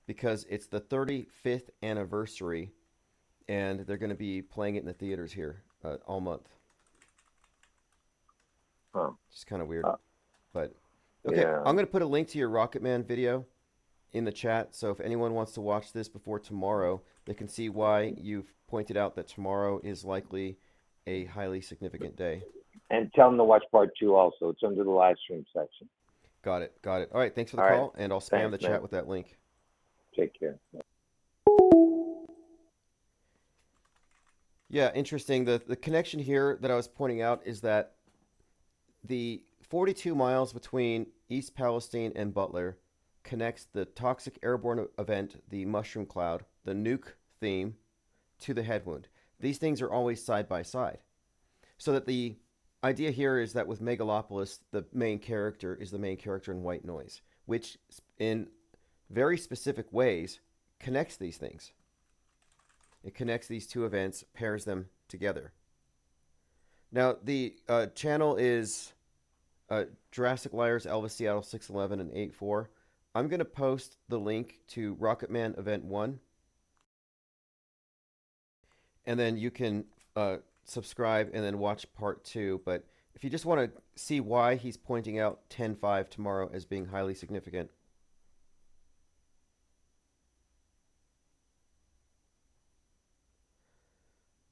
because it's the 35th anniversary, and they're going to be playing it in the theaters here all month. Huh. It's kind of weird, but okay. Yeah. I'm going to put a link to your Rocket Man video in the chat, so if anyone wants to watch this before tomorrow, they can see why you've pointed out that tomorrow is likely a highly significant day. And tell them to watch Part 2 also. It's under the live stream section. Got it. Got it. All right. Thanks for the All right. call, and I'll spam Thanks, the man. chat with that link. Take care. Yeah, interesting. The connection here that I was pointing out is that the 42 miles between East Palestine and Butler connects the toxic airborne event, the mushroom cloud, the nuke theme, to the head wound. These things are always side by side. So that the idea here is that with Megalopolis, the main character is the main character in White Noise, which in very specific ways connects these things. It connects these two events, pairs them together. Now, the channel is Jurassic Liars, Elvis Seattle 611 and 84. I'm going to post the link to Rocketman Event 1. And then you can subscribe and then watch Part 2. But if you just want to see why he's pointing out 10-5 tomorrow as being highly significant.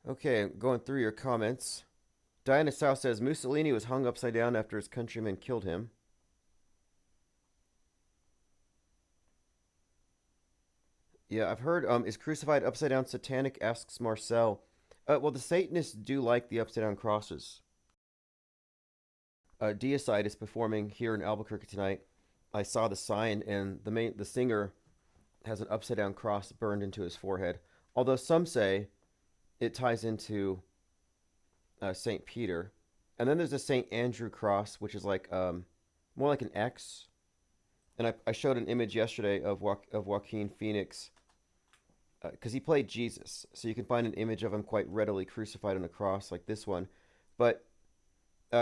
Okay, going through your comments. Diana South says Mussolini was hung upside down after his countrymen killed him. Yeah, I've heard, is crucified upside down satanic, asks Marcel. Well, the Satanists do like the upside down crosses. Deicide is performing here in Albuquerque tonight. I saw the sign, and the singer has an upside down cross burned into his forehead. Although some say it ties into St. Peter. And then there's a St. Andrew cross, which is like more like an X. And I showed an image yesterday of Joaquin Phoenix because he played Jesus. So you can find an image of him quite readily crucified on a cross like this one. But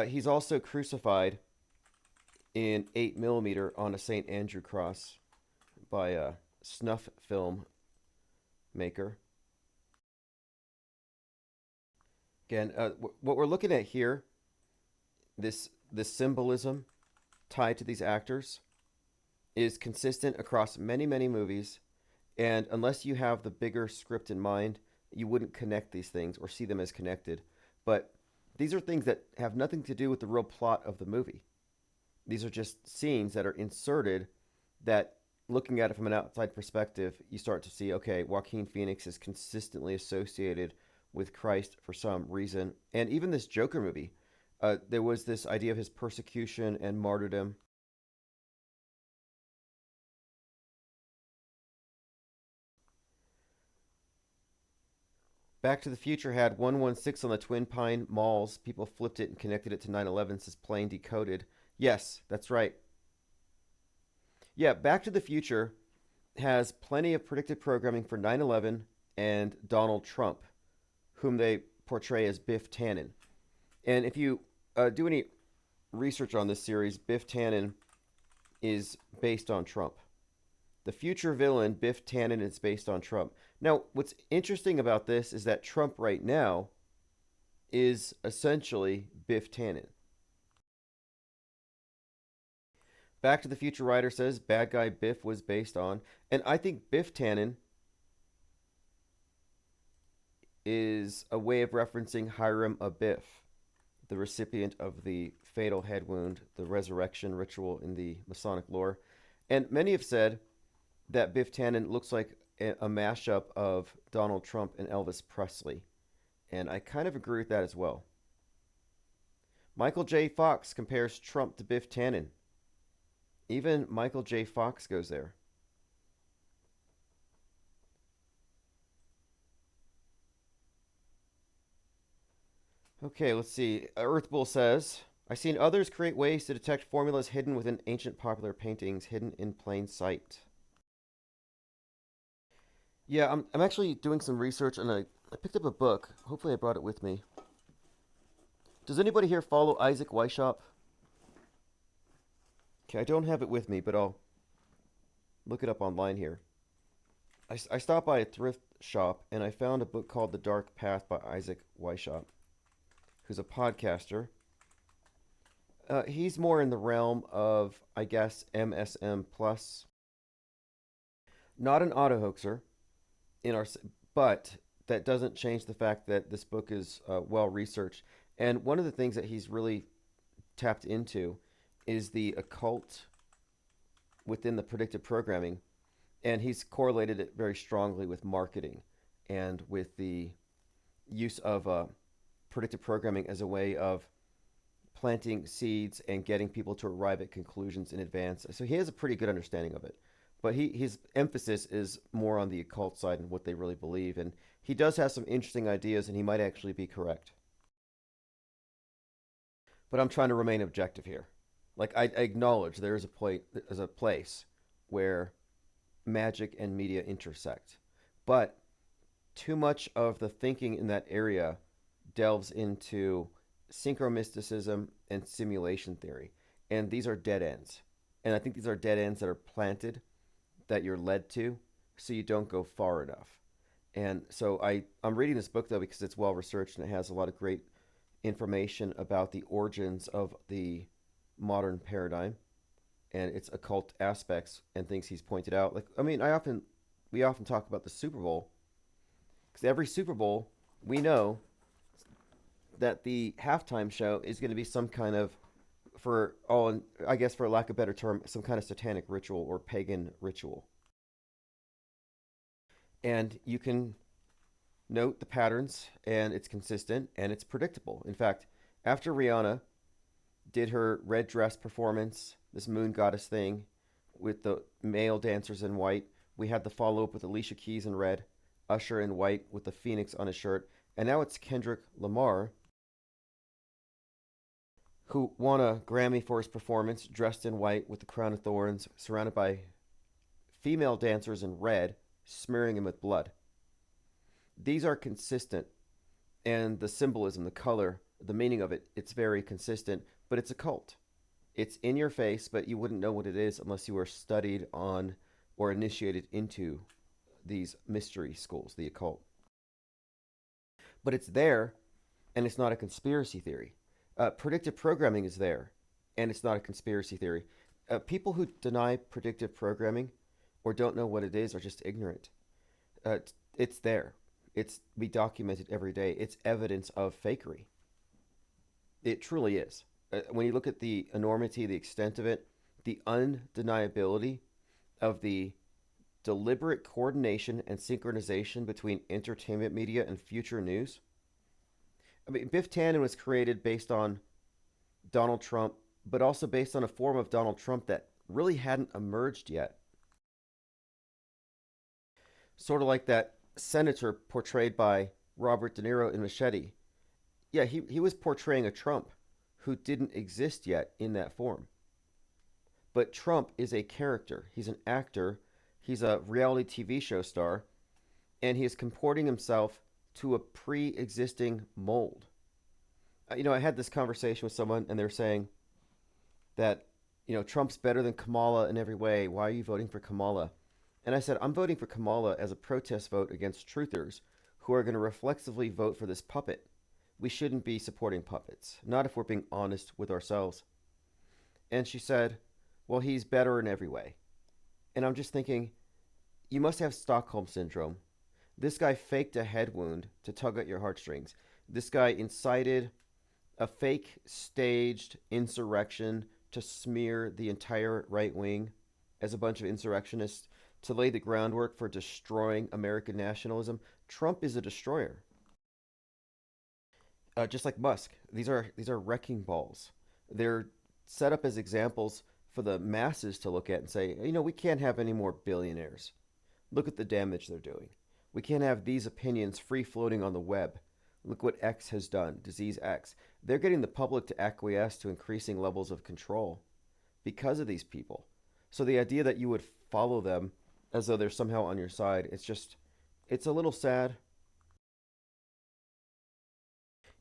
he's also crucified in 8mm on a St. Andrew cross by a snuff film maker. Again, what we're looking at here, this symbolism tied to these actors, is consistent across many, many movies. And unless you have the bigger script in mind, you wouldn't connect these things or see them as connected. But these are things that have nothing to do with the real plot of the movie. These are just scenes that are inserted that, looking at it from an outside perspective, you start to see, okay, Joaquin Phoenix is consistently associated with Christ for some reason. And even this Joker movie, there was this idea of his persecution and martyrdom. Back to the Future had 116 on the Twin Pine malls. People flipped it and connected it to 9/11 says plain decoded. Yes, that's right. Yeah, Back to the Future has plenty of predictive programming for 9/11 and Donald Trump, whom they portray as Biff Tannen. And if you do any research on this series, Biff Tannen is based on Trump. The future villain, Biff Tannen, is based on Trump. Now, what's interesting about this is that Trump right now is essentially Biff Tannen. Back to the Future writer says bad guy Biff was based on, and I think Biff Tannen is a way of referencing Hiram Abiff, the recipient of the fatal head wound, the resurrection ritual in the Masonic lore. And many have said that Biff Tannen looks like a mashup of Donald Trump and Elvis Presley. And I kind of agree with that as well. Michael J. Fox compares Trump to Biff Tannen. Even Michael J. Fox goes there. Okay, let's see. Earthbull says, I've seen others create ways to detect formulas hidden within ancient popular paintings, hidden in plain sight. Yeah, I'm actually doing some research, and I picked up a book. Hopefully I brought it with me. Does anybody here follow Isaac Weishaupt? Okay, I don't have it with me, but I'll look it up online here. I stopped by a thrift shop, and I found a book called The Dark Path by Isaac Weishaupt, who's a podcaster. He's more in the realm of, I guess, MSM plus. Not an auto hoaxer, but that doesn't change the fact that this book is well researched. And one of the things that he's really tapped into is the occult within the predictive programming, and he's correlated it very strongly with marketing and with the use of predictive programming as a way of planting seeds and getting people to arrive at conclusions in advance. So he has a pretty good understanding of it. But his emphasis is more on the occult side and what they really believe. And he does have some interesting ideas, and he might actually be correct. But I'm trying to remain objective here. Like, I acknowledge there is a place where magic and media intersect. But too much of the thinking in that area delves into synchromysticism and simulation theory. And these are dead ends. And I think these are dead ends that are planted, that you're led to, so you don't go far enough. And so I'm reading this book, though, because it's well researched and it has a lot of great information about the origins of the modern paradigm and its occult aspects and things he's pointed out. Like, I mean, we often talk about the Super Bowl, because every Super Bowl, we know that the halftime show is going to be some kind of, I guess for lack of a better term, some kind of satanic ritual or pagan ritual. And you can note the patterns, and it's consistent, and it's predictable. In fact, after Rihanna did her red dress performance, this moon goddess thing, with the male dancers in white, we had the follow-up with Alicia Keys in red, Usher in white with the phoenix on his shirt, and now it's Kendrick Lamar, who won a Grammy for his performance, dressed in white with the crown of thorns, surrounded by female dancers in red, smearing him with blood. These are consistent, and the symbolism, the color, the meaning of it, it's very consistent, but it's a cult. It's in your face, but you wouldn't know what it is unless you were studied on or initiated into these mystery schools, the occult. But it's there, and it's not a conspiracy theory. Predictive programming is there, and it's not a conspiracy theory. People who deny predictive programming or don't know what it is are just ignorant. It's there. It's be documented every day. It's evidence of fakery. It truly is. When you look at the enormity, the extent of it, the undeniability of the deliberate coordination and synchronization between entertainment media and future news. I mean, Biff Tannen was created based on Donald Trump, but also based on a form of Donald Trump that really hadn't emerged yet. Sort of like that senator portrayed by Robert De Niro in Machete. Yeah, he was portraying a Trump who didn't exist yet in that form. But Trump is a character. He's an actor. He's a reality TV show star. And he is comporting himself to a pre-existing mold. I had this conversation with someone, and they're saying that, Trump's better than Kamala in every way. Why are you voting for Kamala? And I said, I'm voting for Kamala as a protest vote against truthers who are going to reflexively vote for this puppet. We shouldn't be supporting puppets, not if we're being honest with ourselves. And she said, well, he's better in every way. And I'm just thinking, you must have Stockholm Syndrome. This guy faked a head wound to tug at your heartstrings. This guy incited a fake staged insurrection to smear the entire right wing as a bunch of insurrectionists to lay the groundwork for destroying American nationalism. Trump is a destroyer. Just like Musk, these are wrecking balls. They're set up as examples for the masses to look at and say, we can't have any more billionaires. Look at the damage they're doing. We can't have these opinions free floating on the web. Look what X has done, disease X. They're getting the public to acquiesce to increasing levels of control because of these people. So the idea that you would follow them as though they're somehow on your side, it's a little sad.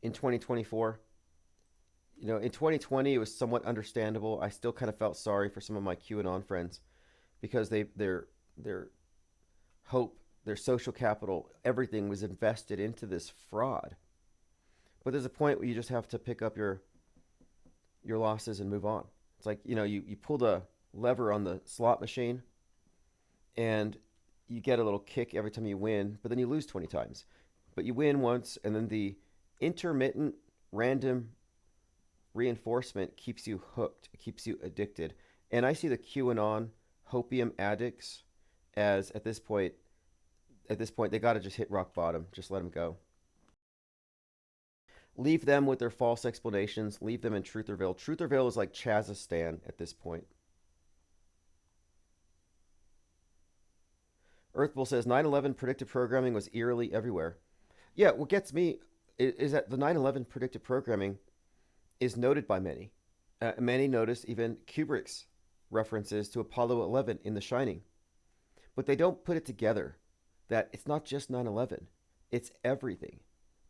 In 2024, in 2020 it was somewhat understandable. I still kind of felt sorry for some of my QAnon friends because their hope, their social capital, everything was invested into this fraud. But there's a point where you just have to pick up your losses and move on. It's like, you pull the lever on the slot machine and you get a little kick every time you win, but then you lose 20 times. But you win once, and then the intermittent random reinforcement keeps you hooked, it keeps you addicted. And I see the QAnon hopium addicts as at this point they got to just hit rock bottom, just let them go. Leave them with their false explanations, leave them in Trutherville. Trutherville is like Chazistan at this point. Earthbull says 9/11 predictive programming was eerily everywhere. Yeah, what gets me is that the 9/11 predictive programming is noted by many. Many notice even Kubrick's references to Apollo 11 in The Shining. But they don't put it together that it's not just 9/11, it's everything.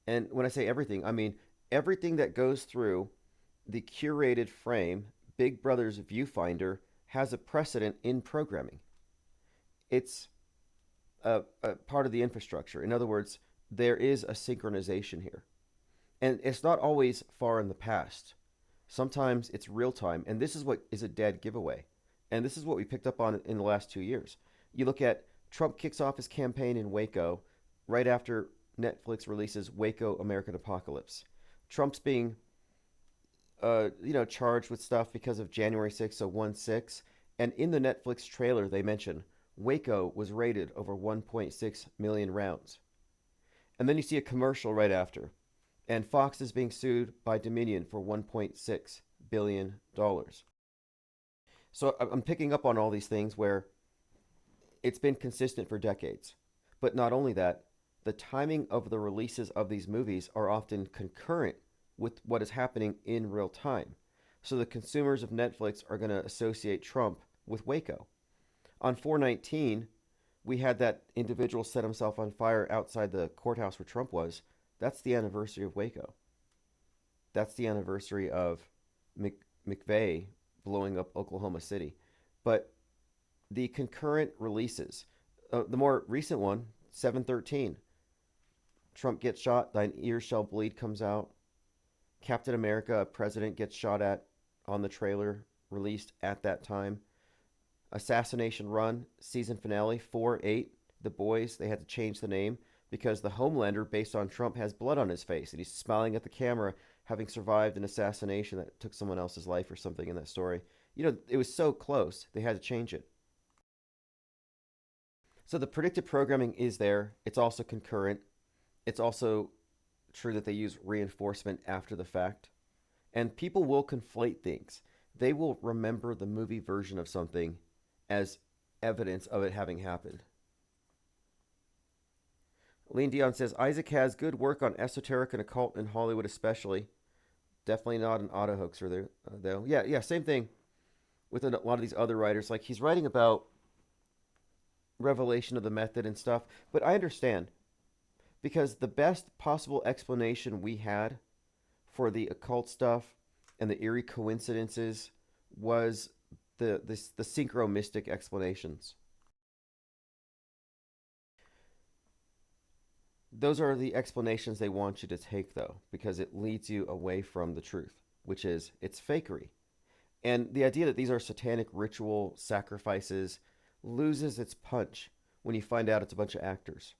And when I say everything, I mean everything that goes through the curated frame, Big Brother's viewfinder, has a precedent in programming. It's a part of the infrastructure. In other words, there is a synchronization here. And it's not always far in the past. Sometimes it's real time. And this is what is a dead giveaway. And this is what we picked up on in the last 2 years. You look at Trump kicks off his campaign in Waco right after Netflix releases Waco American Apocalypse. Trump's being charged with stuff because of January 6th, so 1/6. And in the Netflix trailer, they mention Waco was raided over 1.6 million rounds. And then you see a commercial right after. And Fox is being sued by Dominion for $1.6 billion. So I'm picking up on all these things where it's been consistent for decades. But not only that, the timing of the releases of these movies are often concurrent with what is happening in real time. So the consumers of Netflix are going to associate Trump with Waco. On 4/19, we had that individual set himself on fire outside the courthouse where Trump was. That's the anniversary of Waco. That's the anniversary of McVeigh blowing up Oklahoma City. But the concurrent releases, the more recent one, 7/13, Trump gets shot, thine ears shall bleed comes out. Captain America, president, gets shot at on the trailer, released at that time. Assassination Run, season finale, 4/8. The Boys, they had to change the name because the Homelander, based on Trump, has blood on his face and he's smiling at the camera, having survived an assassination that took someone else's life or something in that story. It was so close, they had to change it. So the predictive programming is there. It's also concurrent. It's also true that they use reinforcement after the fact. And people will conflate things. They will remember the movie version of something as evidence of it having happened. Lean Dion says, Isaac has good work on esoteric and occult in Hollywood especially. Definitely not an auto hoaxer though. Yeah, same thing with a lot of these other writers. Like, he's writing about revelation of the method and stuff, but I understand, because the best possible explanation we had for the occult stuff and the eerie coincidences was the synchro-mystic explanations. Those are the explanations they want you to take, though, because it leads you away from the truth, which is it's fakery. And the idea that these are satanic ritual sacrifices loses its punch when you find out it's a bunch of actors.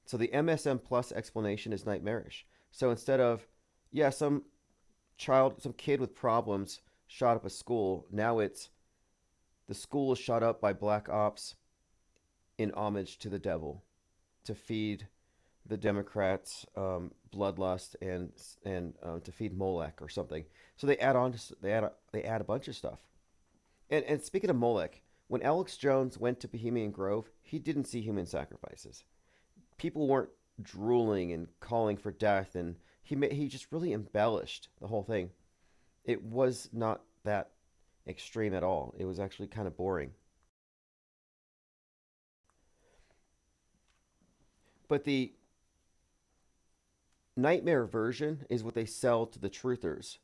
So the MSM plus explanation is nightmarish. So instead of, some kid with problems shot up a school, now it's the school is shot up by black ops in homage to the devil to feed the Democrats' bloodlust and to feed Molech or something. So they add on they add a bunch of stuff. And speaking of Molech, when Alex Jones went to Bohemian Grove, he didn't see human sacrifices. People weren't drooling and calling for death, and he just really embellished the whole thing. It was not that extreme at all. It was actually kind of boring. But the nightmare version is what they sell to the truthers,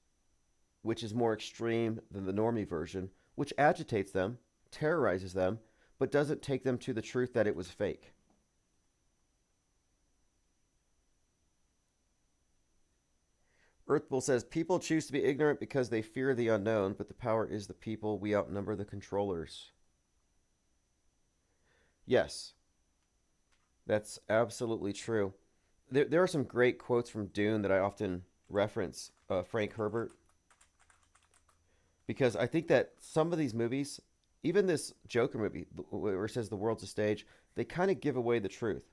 which is more extreme than the normie version, which agitates them, terrorizes them, but doesn't take them to the truth that it was fake. Earthbull says, people choose to be ignorant because they fear the unknown, but the power is the people. We outnumber the controllers. Yes, that's absolutely true. There are some great quotes from Dune that I often reference, Frank Herbert, because I think that some of these movies, even this Joker movie, where it says the world's a stage, they kind of give away the truth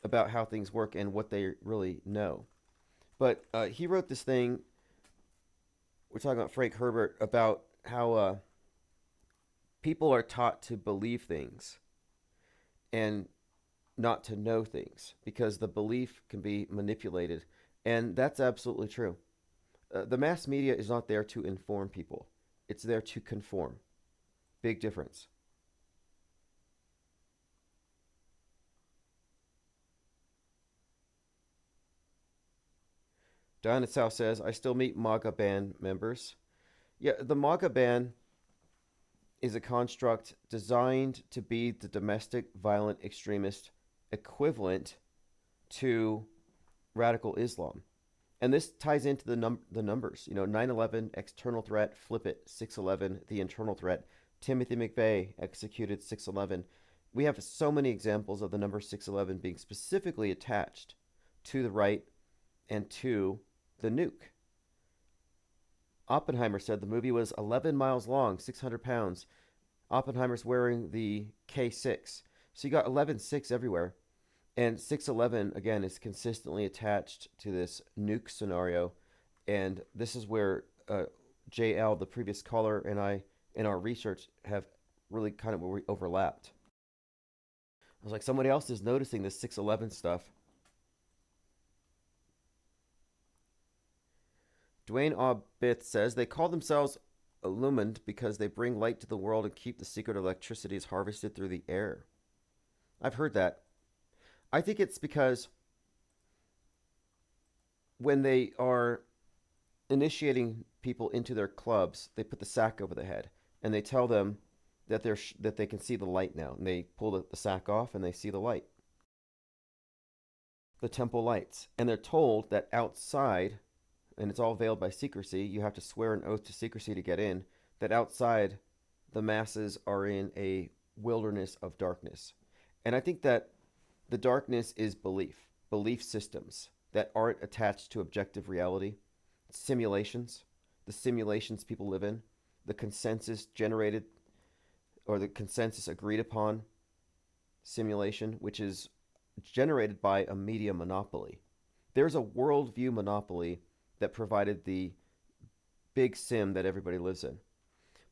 about how things work and what they really know. But he wrote this thing, we're talking about Frank Herbert, about how people are taught to believe things and not to know things because the belief can be manipulated. And that's absolutely true. The mass media is not there to inform people, it's there to conform. Big difference. Diana South says, I still meet MAGA band members. Yeah, the MAGA ban is a construct designed to be the domestic violent extremist equivalent to radical Islam. And this ties into the numbers. 9/11, external threat, flip it, 6/11, the internal threat. Timothy McVeigh executed 6/11. We have so many examples of the number 6/11 being specifically attached to the right and to the nuke. Oppenheimer said the movie was 11 miles long, 600 pounds. Oppenheimer's wearing the K6. So you got 11.6 everywhere. And 6/11, again, is consistently attached to this nuke scenario. And this is where JL, the previous caller, and I, in our research, have really kind of overlapped. I was like, somebody else is noticing this 6/11 stuff. Dwayne Aubith says, they call themselves illumined because they bring light to the world and keep the secret of electricity is harvested through the air. I've heard that. I think it's because when they are initiating people into their clubs, they put the sack over the head and they tell them that they can see the light now. And they pull the sack off and they see the light. The temple lights. And they're told that outside, and it's all veiled by secrecy, you have to swear an oath to secrecy to get in, that outside the masses are in a wilderness of darkness. And I think that the darkness is belief systems that aren't attached to objective reality, simulations, the simulations people live in, the consensus generated or the consensus agreed upon simulation, which is generated by a media monopoly. There's a worldview monopoly that provided the big sim that everybody lives in.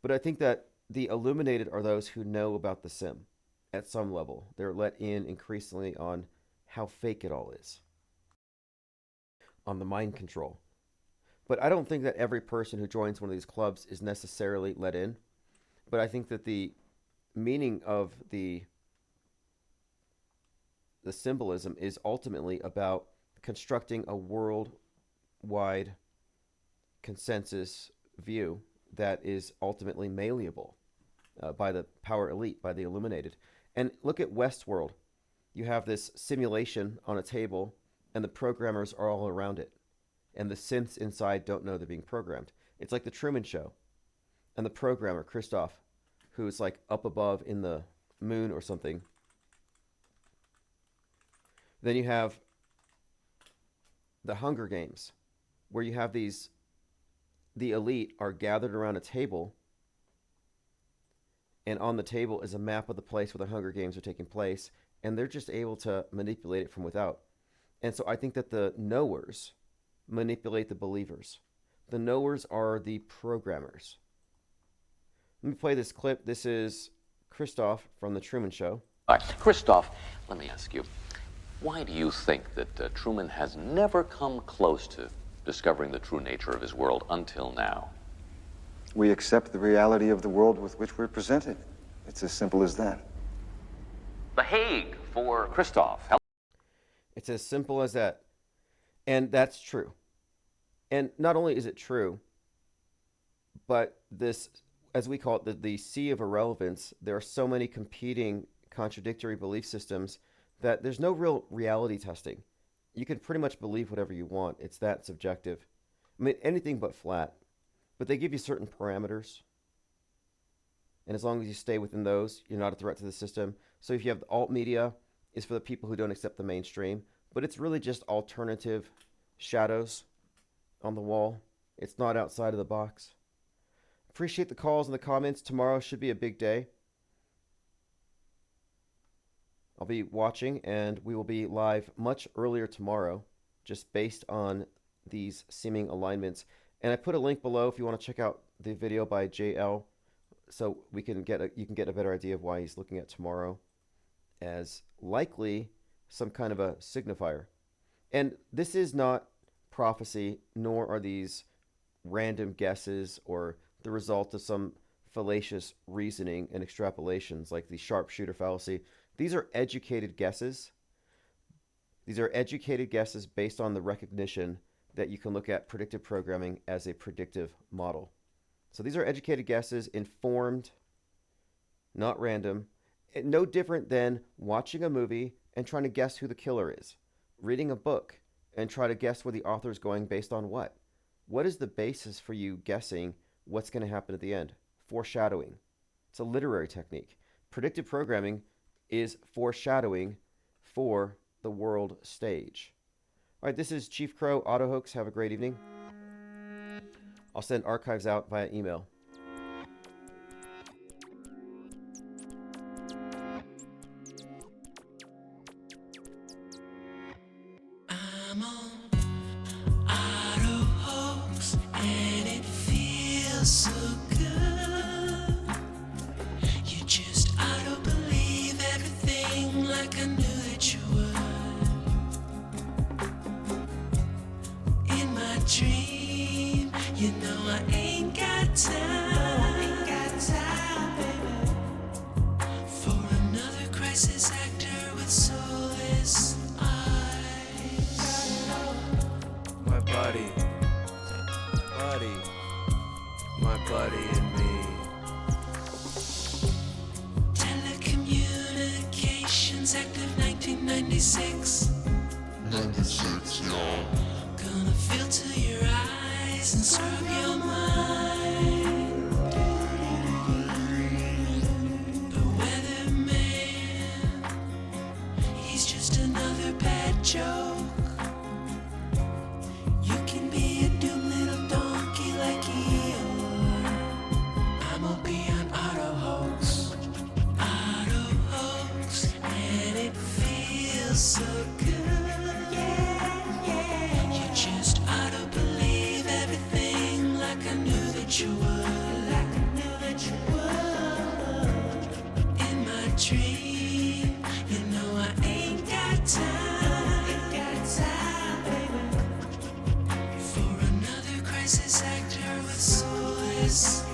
But I think that the illuminated are those who know about the sim at some level. They're let in increasingly on how fake it all is, on the mind control. But I don't think that every person who joins one of these clubs is necessarily let in. But I think that the meaning of the symbolism is ultimately about constructing a worldwide consensus view that is ultimately malleable by the power elite, by the illuminated. And look at Westworld. You have this simulation on a table, and the programmers are all around it. And the synths inside don't know they're being programmed. It's like the Truman Show. And the programmer, Christoph, who's like up above in the moon or something. Then you have the Hunger Games, where you have the elite are gathered around a table, and on the table is a map of the place where the Hunger Games are taking place, and they're just able to manipulate it from without. And so I think that the knowers manipulate the believers. The knowers are the programmers. Let me play this clip. This is Christoph from The Truman Show. All right, Christoph, let me ask you, why do you think that Truman has never come close to discovering the true nature of his world until now? We accept the reality of the world with which we're presented. It's as simple as that. The Hague for Christoph. It's as simple as that. And that's true. And not only is it true, but this, as we call it, the sea of irrelevance, there are so many competing, contradictory belief systems that there's no real reality testing. You can pretty much believe whatever you want. It's that subjective. I mean, anything but flat. But they give you certain parameters. And as long as you stay within those, you're not a threat to the system. So if you have the alt media, it's for the people who don't accept the mainstream. But it's really just alternative shadows on the wall. It's not outside of the box. Appreciate the calls and the comments. Tomorrow should be a big day. I'll be watching, and we will be live much earlier tomorrow, just based on these seeming alignments. And I put a link below if you want to check out the video by JL, so you can get a better idea of why he's looking at tomorrow as likely some kind of a signifier. And this is not prophecy, nor are these random guesses or the result of some fallacious reasoning and extrapolations like the sharpshooter fallacy. These are educated guesses. These are educated guesses based on the recognition that you can look at predictive programming as a predictive model. So these are educated guesses, informed, not random. No different than watching a movie and trying to guess who the killer is. Reading a book and try to guess where the author is going based on what? What is the basis for you guessing what's going to happen at the end? Foreshadowing. It's a literary technique. Predictive programming is foreshadowing for the world stage. All right, this is Chief Crow, Auto Hoax. Have a great evening. I'll send archives out via email. I'm on Auto Hoax, and it feels so good. You just auto believe everything like I knew that you would. In my dream, you know I ain't got time, baby, for another crisis actor with soulless eyes. My buddy and me. Telecommunications active 1996. 96, y'all. Gonna filter your eyes and scrub your mind. The weatherman, he's just another bad joke. You can be a doomed little donkey like Eeyore. I'm gonna be an auto hoax, and it feels so good. Yeah. You just auto believe everything like I knew that you would. In my dream, you know I ain't got time, baby, for another crisis actor with soulless